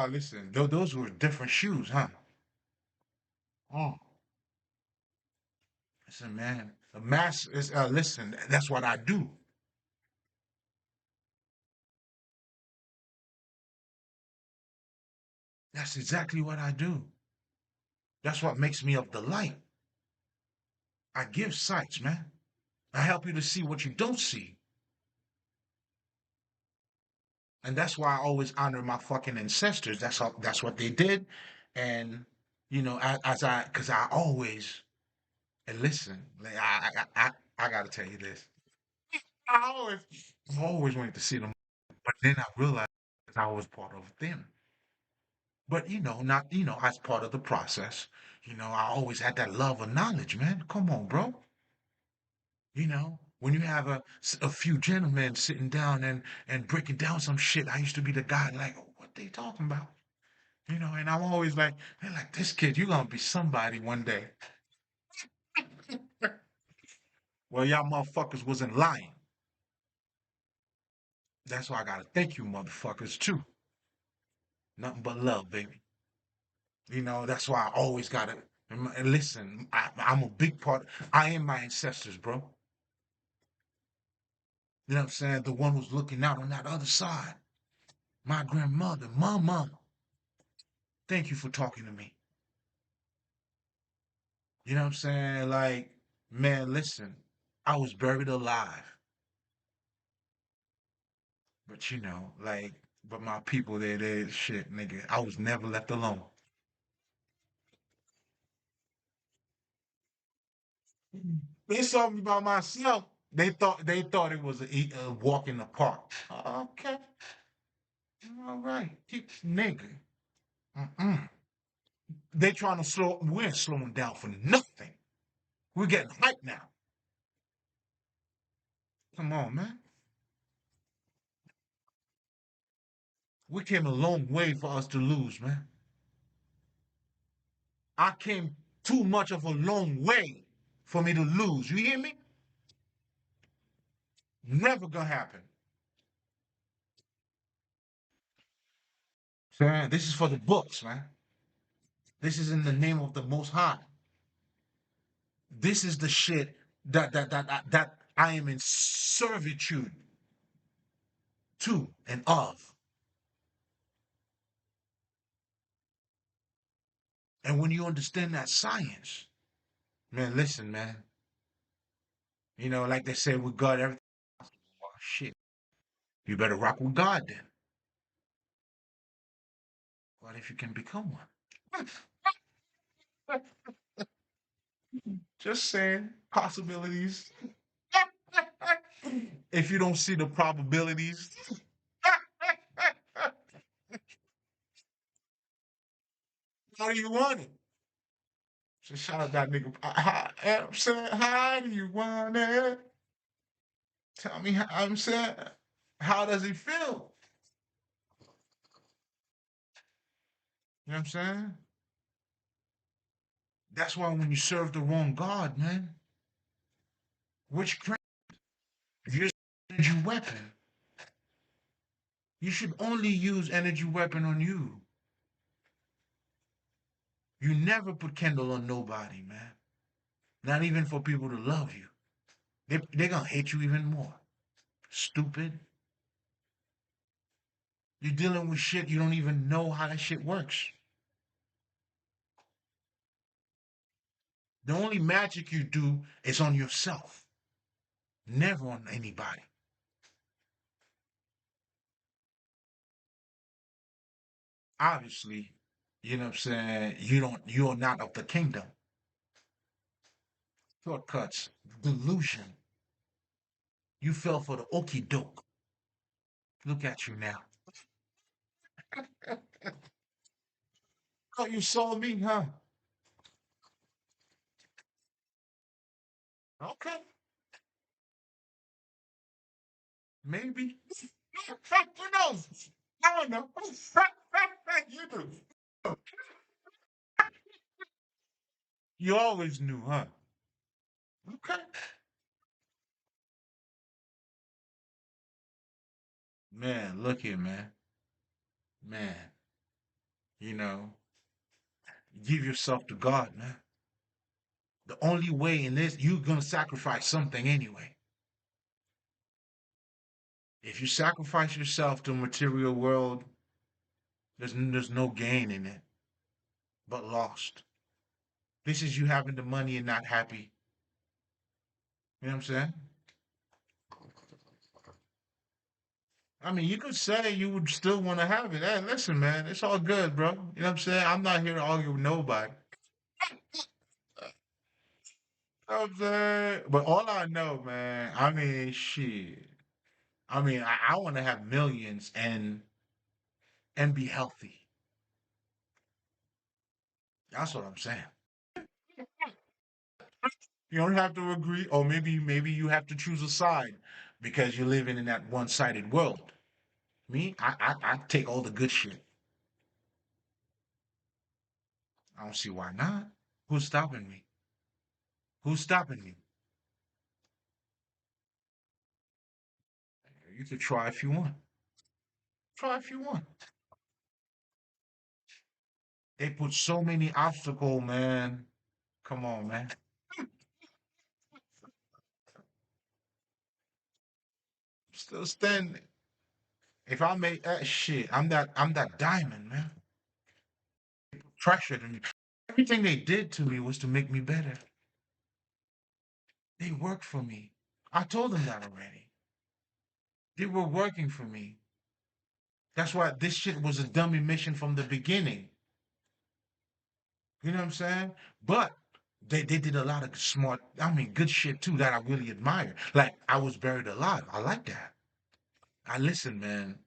Listen, those were different shoes, huh? Oh, listen, man. The mass is, listen, that's what I do. That's exactly what I do. That's what makes me of the light. I give sights, man. I help you to see what you don't see. And that's why I always honor my fucking ancestors. That's what they did. And, because I always, and listen, like, I got to tell you this. I always, I always wanted to see them, but then I realized I was part of them. But not as part of the process. I always had that love of knowledge, man. Come on, bro. When you have a few gentlemen sitting down and breaking down some shit, I used to be the guy like, "Oh, what they talking about?" And I'm always like, they're like, this kid, you're gonna be somebody one day. Well, y'all motherfuckers wasn't lying. That's why I gotta thank you, motherfuckers, too. Nothing but love, baby. That's why I always gotta and listen. I'm a big part. I am my ancestors, bro. You know what I'm saying? The one who's looking out on that other side. My grandmother, mama. Thank you for talking to me. You know what I'm saying? Like, man, listen. I was buried alive. But but my people, they shit, nigga. I was never left alone. They saw me by myself. They thought it was a walk in the park. Okay, all right, keep nigga. Mm-mm. They trying to slow. We're slowing down for nothing. We're getting hype now. Come on, man. We came a long way for us to lose, man. I came too much of a long way for me to lose. You hear me? Never gonna happen. Man, this is for the books, man. This is in the name of the Most High. This is the shit that I am in servitude to and of. And when you understand that science, man, listen, man. Like they say with God, everything. Oh, shit. You better rock with God then. What if you can become one? Just saying, possibilities. If you don't see the probabilities, how do you want it? So shout out that nigga. I'm saying, how do you want it? Tell me how I'm saying. How does it feel? You know what I'm saying? That's why when you serve the wrong God, man, witchcraft, if you're an energy weapon, you should only use energy weapon on you. You never put candle on nobody, man. Not even for people to love you. They're gonna hate you even more. Stupid. You're dealing with shit you don't even know how that shit works. The only magic you do is on yourself, never on anybody. Obviously, you know what I'm saying? You're not of the kingdom. Shortcuts, delusion. You fell for the okie doke. Look at you now. Oh, you saw me, huh? Okay, maybe. Who knows? I don't know. You do. You always knew, huh? Okay. Man, look here, man. Man, you know, give yourself to God, man. The only way in this, you're gonna sacrifice something anyway. If you sacrifice yourself to material world, there's no gain in it, but lost. This is you having the money and not happy. You know what I'm saying? I mean, you could say you would still want to have it. Hey, listen, man, it's all good, bro. You know what I'm saying? I'm not here to argue with nobody. You know what I'm saying? But all I know, man, I mean, shit. I mean, I want to have millions and be healthy. That's what I'm saying. You don't have to agree, or maybe you have to choose a side because you're living in that one-sided world. Me, I take all the good shit. I don't see why not. Who's stopping me? Who's stopping me? You could try if you want. Try if you want. They put so many obstacles, man. Come on, man. Still standing. If I make that shit, I'm that diamond, man. Pressured me. Everything they did to me was to make me better. They worked for me. I told them that already. They were working for me. That's why this shit was a dummy mission from the beginning. You know what I'm saying? But they did a lot of smart, I mean, good shit too that I really admire. Like I was buried alive. I like that. I listen, man.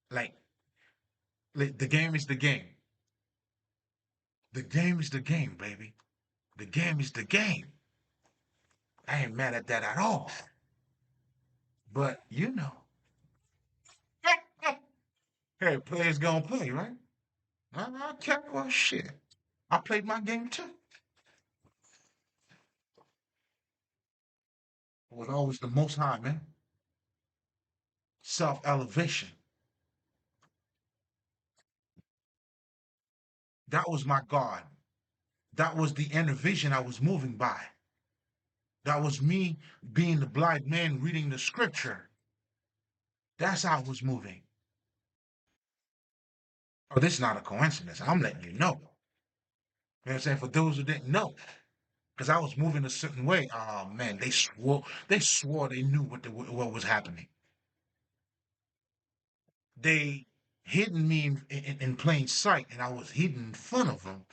Like, the game is the game. The game is the game, baby. The game is the game. I ain't mad at that at all. But Hey, players gonna play, right? Okay, well, shit. I played my game too. It was always the most high, man. Self elevation. That was my God. That was the inner vision I was moving by. That was me being the blind man reading the scripture. That's how I was moving. Oh, this is not a coincidence. I'm letting you know. You know what I'm saying? For those who didn't know, because I was moving a certain way. Oh man, they swore they knew what was happening. They hidden me in plain sight, and I was hidden in front of them.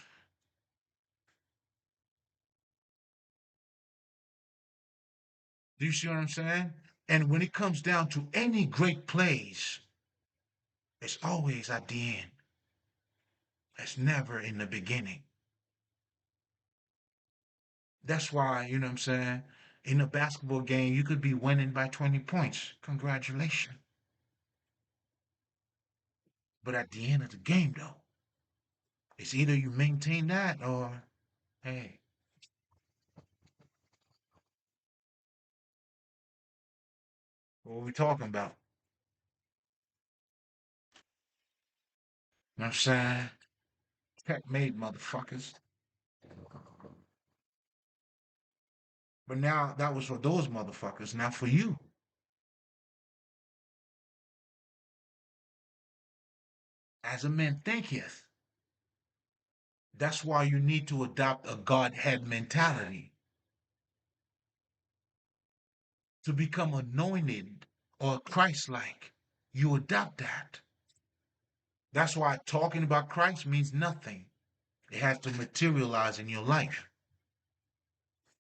Do you see what I'm saying? And when it comes down to any great plays, it's always at the end. It's never in the beginning. That's why, you know what I'm saying? In a basketball game, you could be winning by 20 points. Congratulations. But at the end of the game, though, it's either you maintain that or, hey, what are we talking about? You know what I'm saying? Checkmate, motherfuckers. But now that was for those motherfuckers. Now for you, as a man thinketh, that's why you need to adopt a Godhead mentality to become anointed or Christ-like. You adopt that. That's why talking about Christ means nothing. It has to materialize in your life,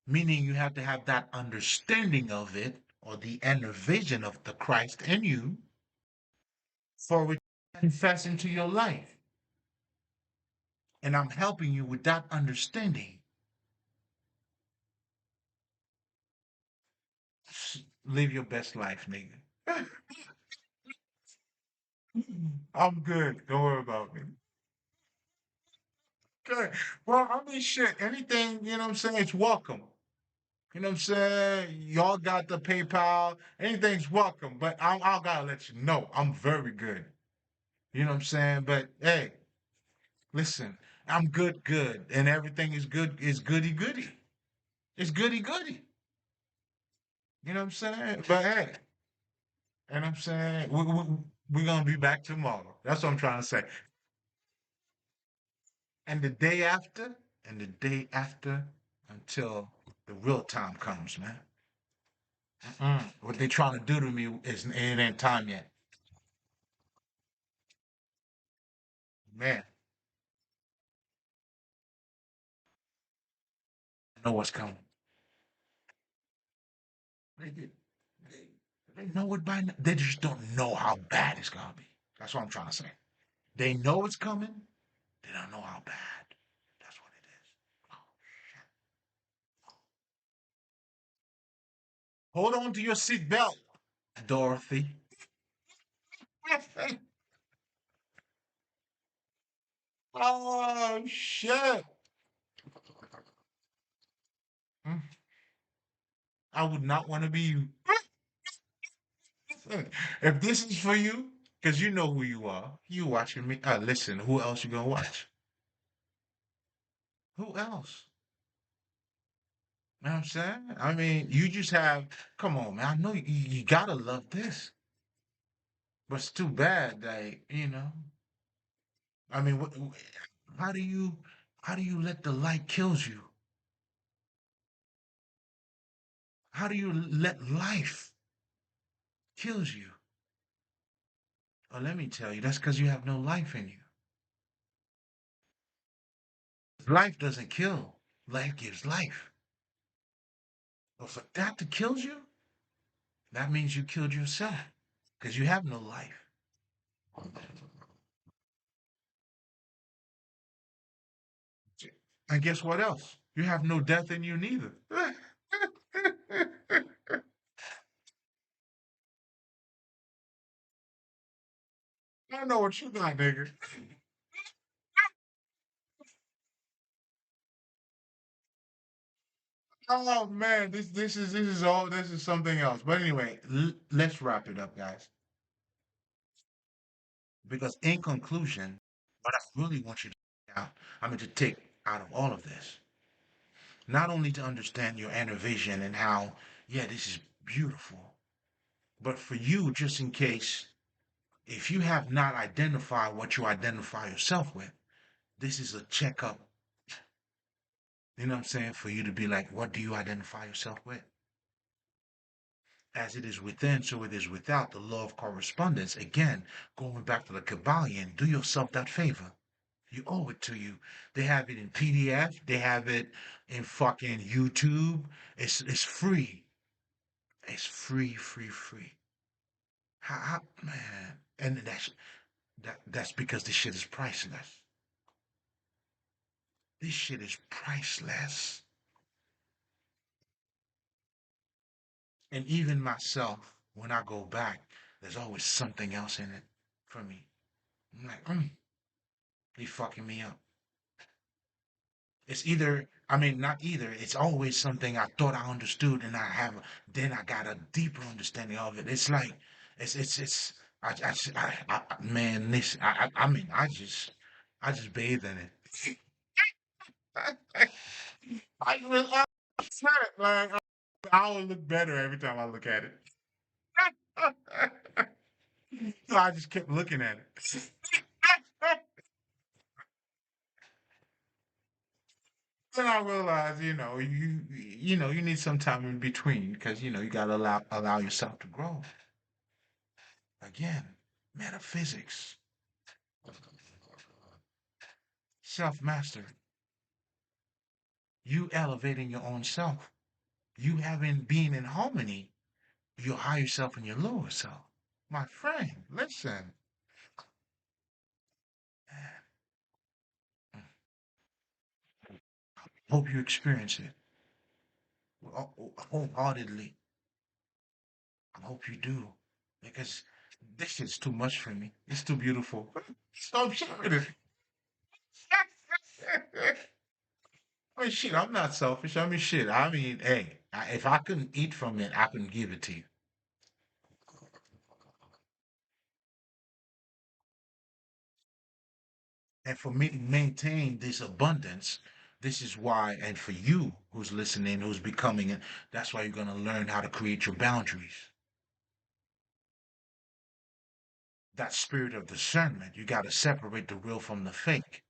meaning you have to have that understanding of it or the inner vision of the Christ in you for it to confess into your life. And I'm helping you with that understanding. Live your best life, nigga. I'm good. Don't worry about me. Okay. Well, I mean, shit, anything, you know what I'm saying? It's welcome. You know what I'm saying? Y'all got the PayPal. Anything's welcome. But I gotta let you know, I'm very good. You know what I'm saying? But hey, listen, I'm good. And everything is good, is goody goody. It's goody goody. You know what I'm saying? But hey, you know what I'm saying? We're gonna be back tomorrow. That's what I'm trying to say. And the day after, and the day after, until the real time comes, man. What they trying to do to me is it ain't time yet. Man, I know what's coming. They, they, they know it by now. They just don't know how bad it's gonna be. That's what I'm trying to say. They know it's coming. They don't know how bad. That's what it is. Oh, hold on to your seatbelt, Dorothy. Oh shit! Mm, I would not want to be you. If this is for you, because you know who you are, you watching me. Listen, who else you gonna watch? Who else? You know what I'm saying? I mean, you just have, come on, man. I know you gotta love this, but it's too bad that, I mean, how do you, how do you let the light kills you? How do you let life kills you? Oh, let me tell you, that's because you have no life in you. Life doesn't kill. Life gives life. But for that to kill you, that means you killed yourself because you have no life. And guess what else? You have no death in you neither. I know what you got, nigga. Oh man, this is something else. But anyway, let's wrap it up, guys. Because in conclusion, what I really want you to take out of all of this, not only to understand your inner vision and how, yeah, this is beautiful, but for you, just in case, if you have not identified what you identify yourself with, this is a checkup, you know what I'm saying, for you to be like, what do you identify yourself with? As it is within, so it is without. The law of correspondence. Again, going back to the Kabbalion, do yourself that favor. You owe it to you. They have it in PDF. They have it in fucking YouTube. It's free. It's free, free, free. Man? And that's because this shit is priceless. This shit is priceless. And even myself, when I go back, there's always something else in it for me. I'm like, they fucking me up. It's either, I mean, not either. It's always something I thought I understood, and then I got a deeper understanding of it. It's like, it's. Man, this. I mean, I just bathe in it. I will. Like, I will look better every time I look at it. So I just kept looking at it. Then I realized, you need some time in between because you gotta allow yourself to grow. Again, metaphysics, self mastery, you elevating your own self, you having being in harmony, your higher self and your lower self. My friend, listen. Hope you experience it wholeheartedly. I hope you do. Because this is too much for me. It's too beautiful. Stop sharing it. I mean, shit, I'm not selfish. I mean, shit. I mean, hey, if I couldn't eat from it, I couldn't give it to you. And for me to maintain this abundance, this is why, and for you who's listening, who's becoming it, that's why you're going to learn how to create your boundaries. That spirit of discernment, you got to separate the real from the fake.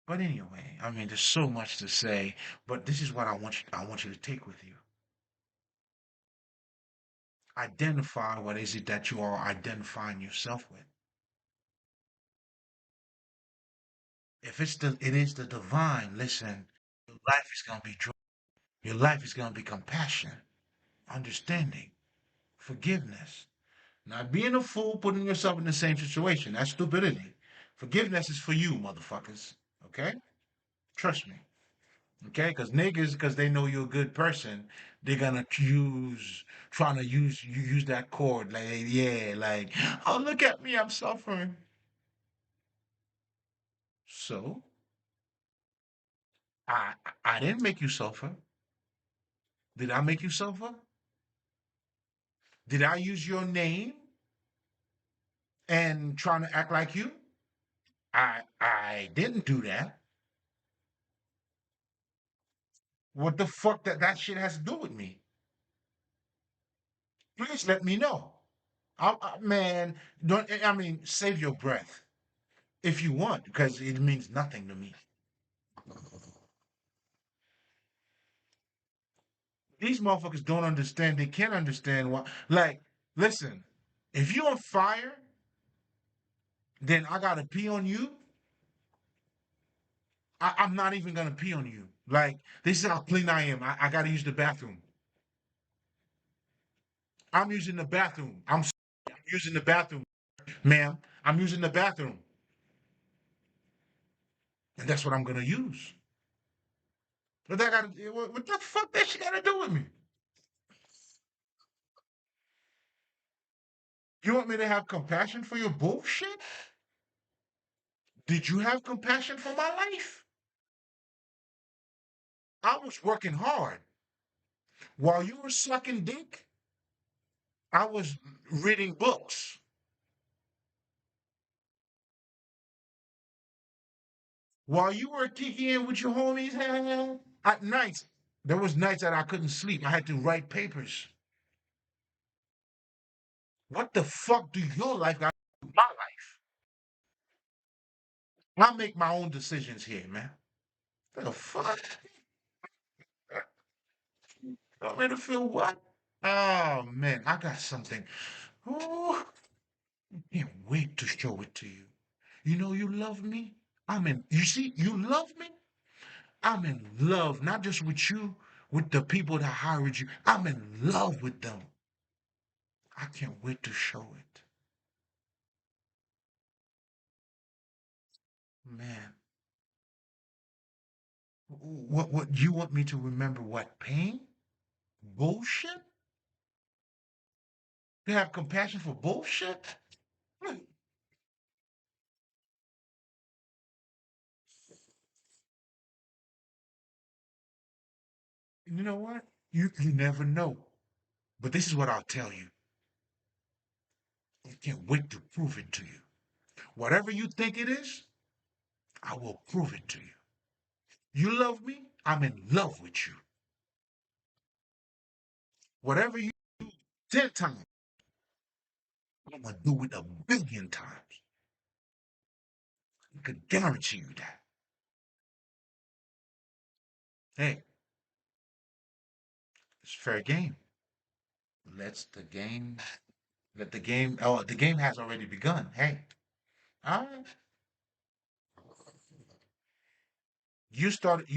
But anyway, I mean, there's so much to say, but this is what I want you to take with you. Identify what is it that you are identifying yourself with. If it is the divine, listen, your life is going to be joy. Your life is going to be compassion, understanding, forgiveness. Not being a fool, putting yourself in the same situation. That's stupidity. Forgiveness is for you, motherfuckers. Okay? Trust me. Okay? Because niggas, because they know you're a good person, they're gonna trying to use that cord. Like, yeah, like, oh, look at me, I'm suffering. So, I I didn't make you suffer. Did I make you suffer? Did I use your name and trying to act like you? I didn't do that. What the fuck that shit has to do with me? Please let me know. Man, don't I mean save your breath if you want because it means nothing to me. These motherfuckers don't understand. They can't understand why. Like, listen, if you on fire, then I gotta pee on you. I'm not even gonna pee on you. Like, this is how clean I am. I gotta use the bathroom. I'm using the bathroom. I'm using the bathroom, ma'am. I'm using the bathroom, and that's what I'm gonna use. But that got what the fuck that shit got to do with me? You want me to have compassion for your bullshit? Did you have compassion for my life? I was working hard. While you were sucking dick, I was reading books. While you were kicking in with your homies, at night, there was nights that I couldn't sleep. I had to write papers. What the fuck do your life got to do with my life? I make my own decisions here, man. The fuck? Want me to feel what? Oh man, I got something. Oh, can't wait to show it to you. You know you love me? You see, you love me? I'm in love, not just with you, with the people that hired you. I'm in love with them. I can't wait to show it. Man, what you want me to remember what? Pain? Bullshit? You have compassion for bullshit? Hmm. You know what? You never know. But this is what I'll tell you. I can't wait to prove it to you. Whatever you think it is, I will prove it to you. You love me, I'm in love with you. Whatever you do 10 times, I'm gonna do it a billion times. I can guarantee you that. Hey, it's fair game. Let's the game let the game the game has already begun. Hey. All right. You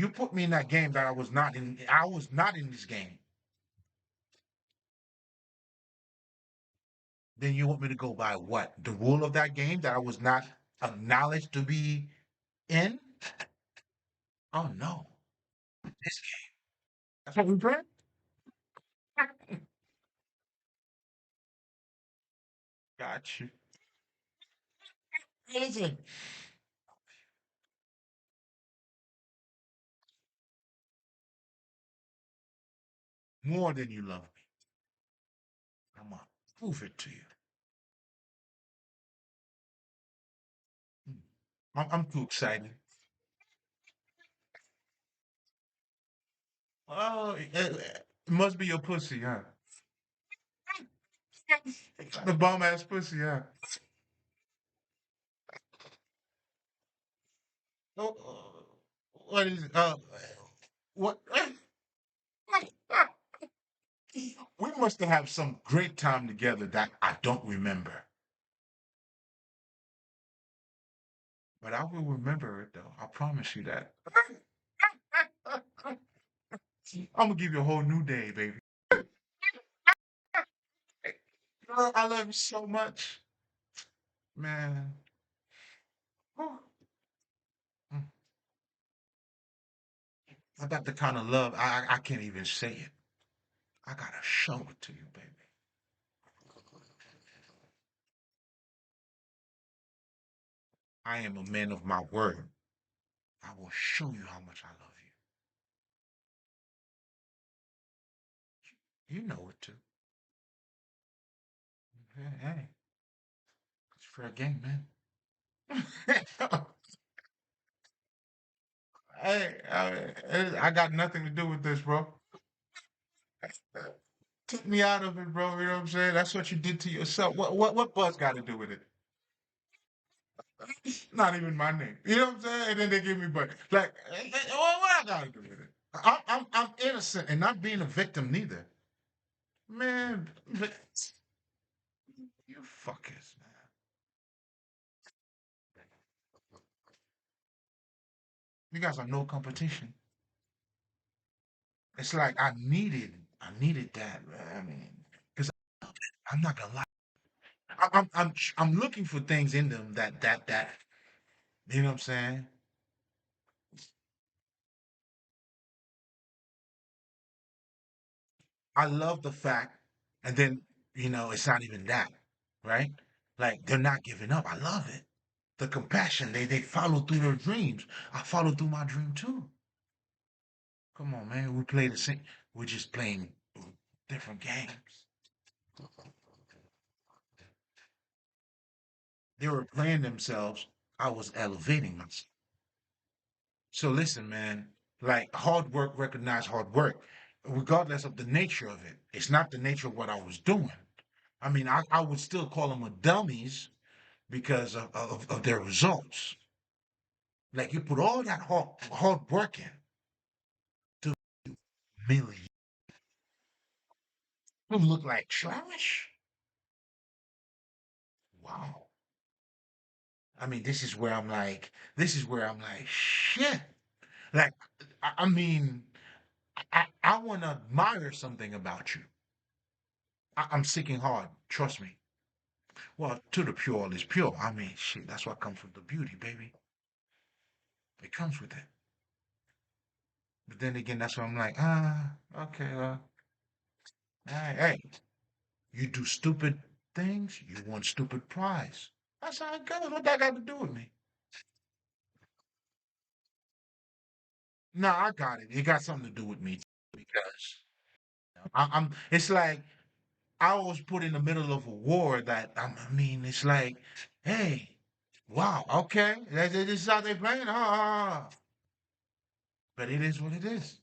put me in that game that I was not in this game. Then you want me to go by what? The rule of that game that I was not acknowledged to be in? Oh no. This game. That's what we play? Got you. Listen, more than you love me. I'm gonna prove it to you. Mm. I'm too excited. Oh, it must be your pussy, huh? The bum ass pussy, huh? Oh, what is it? What? We must have some great time together that I don't remember, but I will remember it though. I promise you that. I'm gonna give you a whole new day, baby. Girl, I love you so much, man. Whew. Mm. I got the kind of love I can't even say it. I gotta show it to you, baby. I am a man of my word. I will show you how much I love you. You know it too. Hey, hey, it's fair game, man. Hey, I got nothing to do with this, bro. Took me out of it, bro. You know what I'm saying? That's what you did to yourself. What Buzz got to do with it? Not even my name. You know what I'm saying? And then they give me Buzz. Like, what I got to do with it? I'm innocent and not being a victim neither. Man, but you fuckers, man. You guys are no competition. It's like I needed that, man. I mean, because I'm not gonna lie. I'm looking for things in them that you know what I'm saying? I love the fact, and then it's not even that. right? Like they're not giving up. I love it. The compassion, they follow through their dreams. I follow through my dream too. Come on, man. We play the same. We're just playing different games. They were playing themselves. I was elevating myself. So listen, man, like hard work, recognize hard work, regardless of the nature of it. It's not the nature of what I was doing. I mean, I would still call them a dummies because of their results. Like you put all that hard work in to million. You look like trash. Wow. I mean, this is where I'm like, shit. Like, I mean, I want to admire something about you. I'm seeking hard. Trust me. Well, to the pure, all is pure. I mean, shit, that's what comes with the beauty, baby. It comes with it. But then again, that's why I'm like, okay, hey, you do stupid things, you want stupid prize. That's how it goes. What that got to do with me? No, I got it. It got something to do with me because I'm. It's like I was put in the middle of a war that I mean, it's like, hey, wow, okay, this is how they playing, but it is what it is.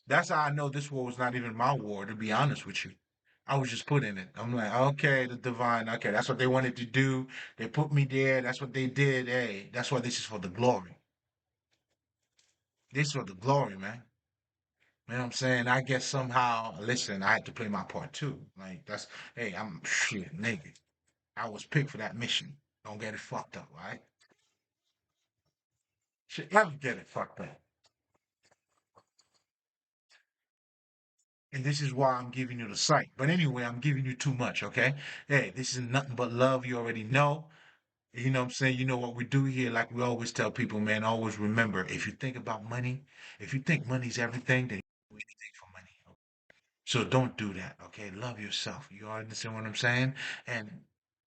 That's how I know this war was not even my war, to be honest with you. I was just put in it. I'm like, okay, the divine, okay, that's what they wanted to do. They put me there. That's what they did. Hey, that's why this is for the glory. This is for the glory, man. You know what I'm saying? I guess somehow, listen, I had to play my part too. Like, hey, I'm shit, nigga. I was picked for that mission. Don't get it fucked up, right? Shit, never get it fucked up. And this is why I'm giving you the sight. But anyway, I'm giving you too much, okay? Hey, this is nothing but love. You already know. You know what I'm saying? You know what we do here, like we always tell people, man, always remember, if you think about money, if you think money's everything, then you do anything for money. So don't do that, okay? Love yourself. You understand what I'm saying? And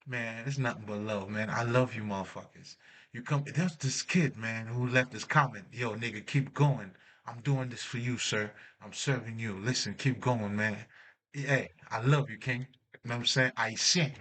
man, it's nothing but love, man. I love you motherfuckers. You come, there's this kid, man, who left this comment. Yo, nigga, keep going. I'm doing this for you, sir. I'm serving you. Listen, keep going, man. Hey, I love you, King. You know what I'm saying? I sing.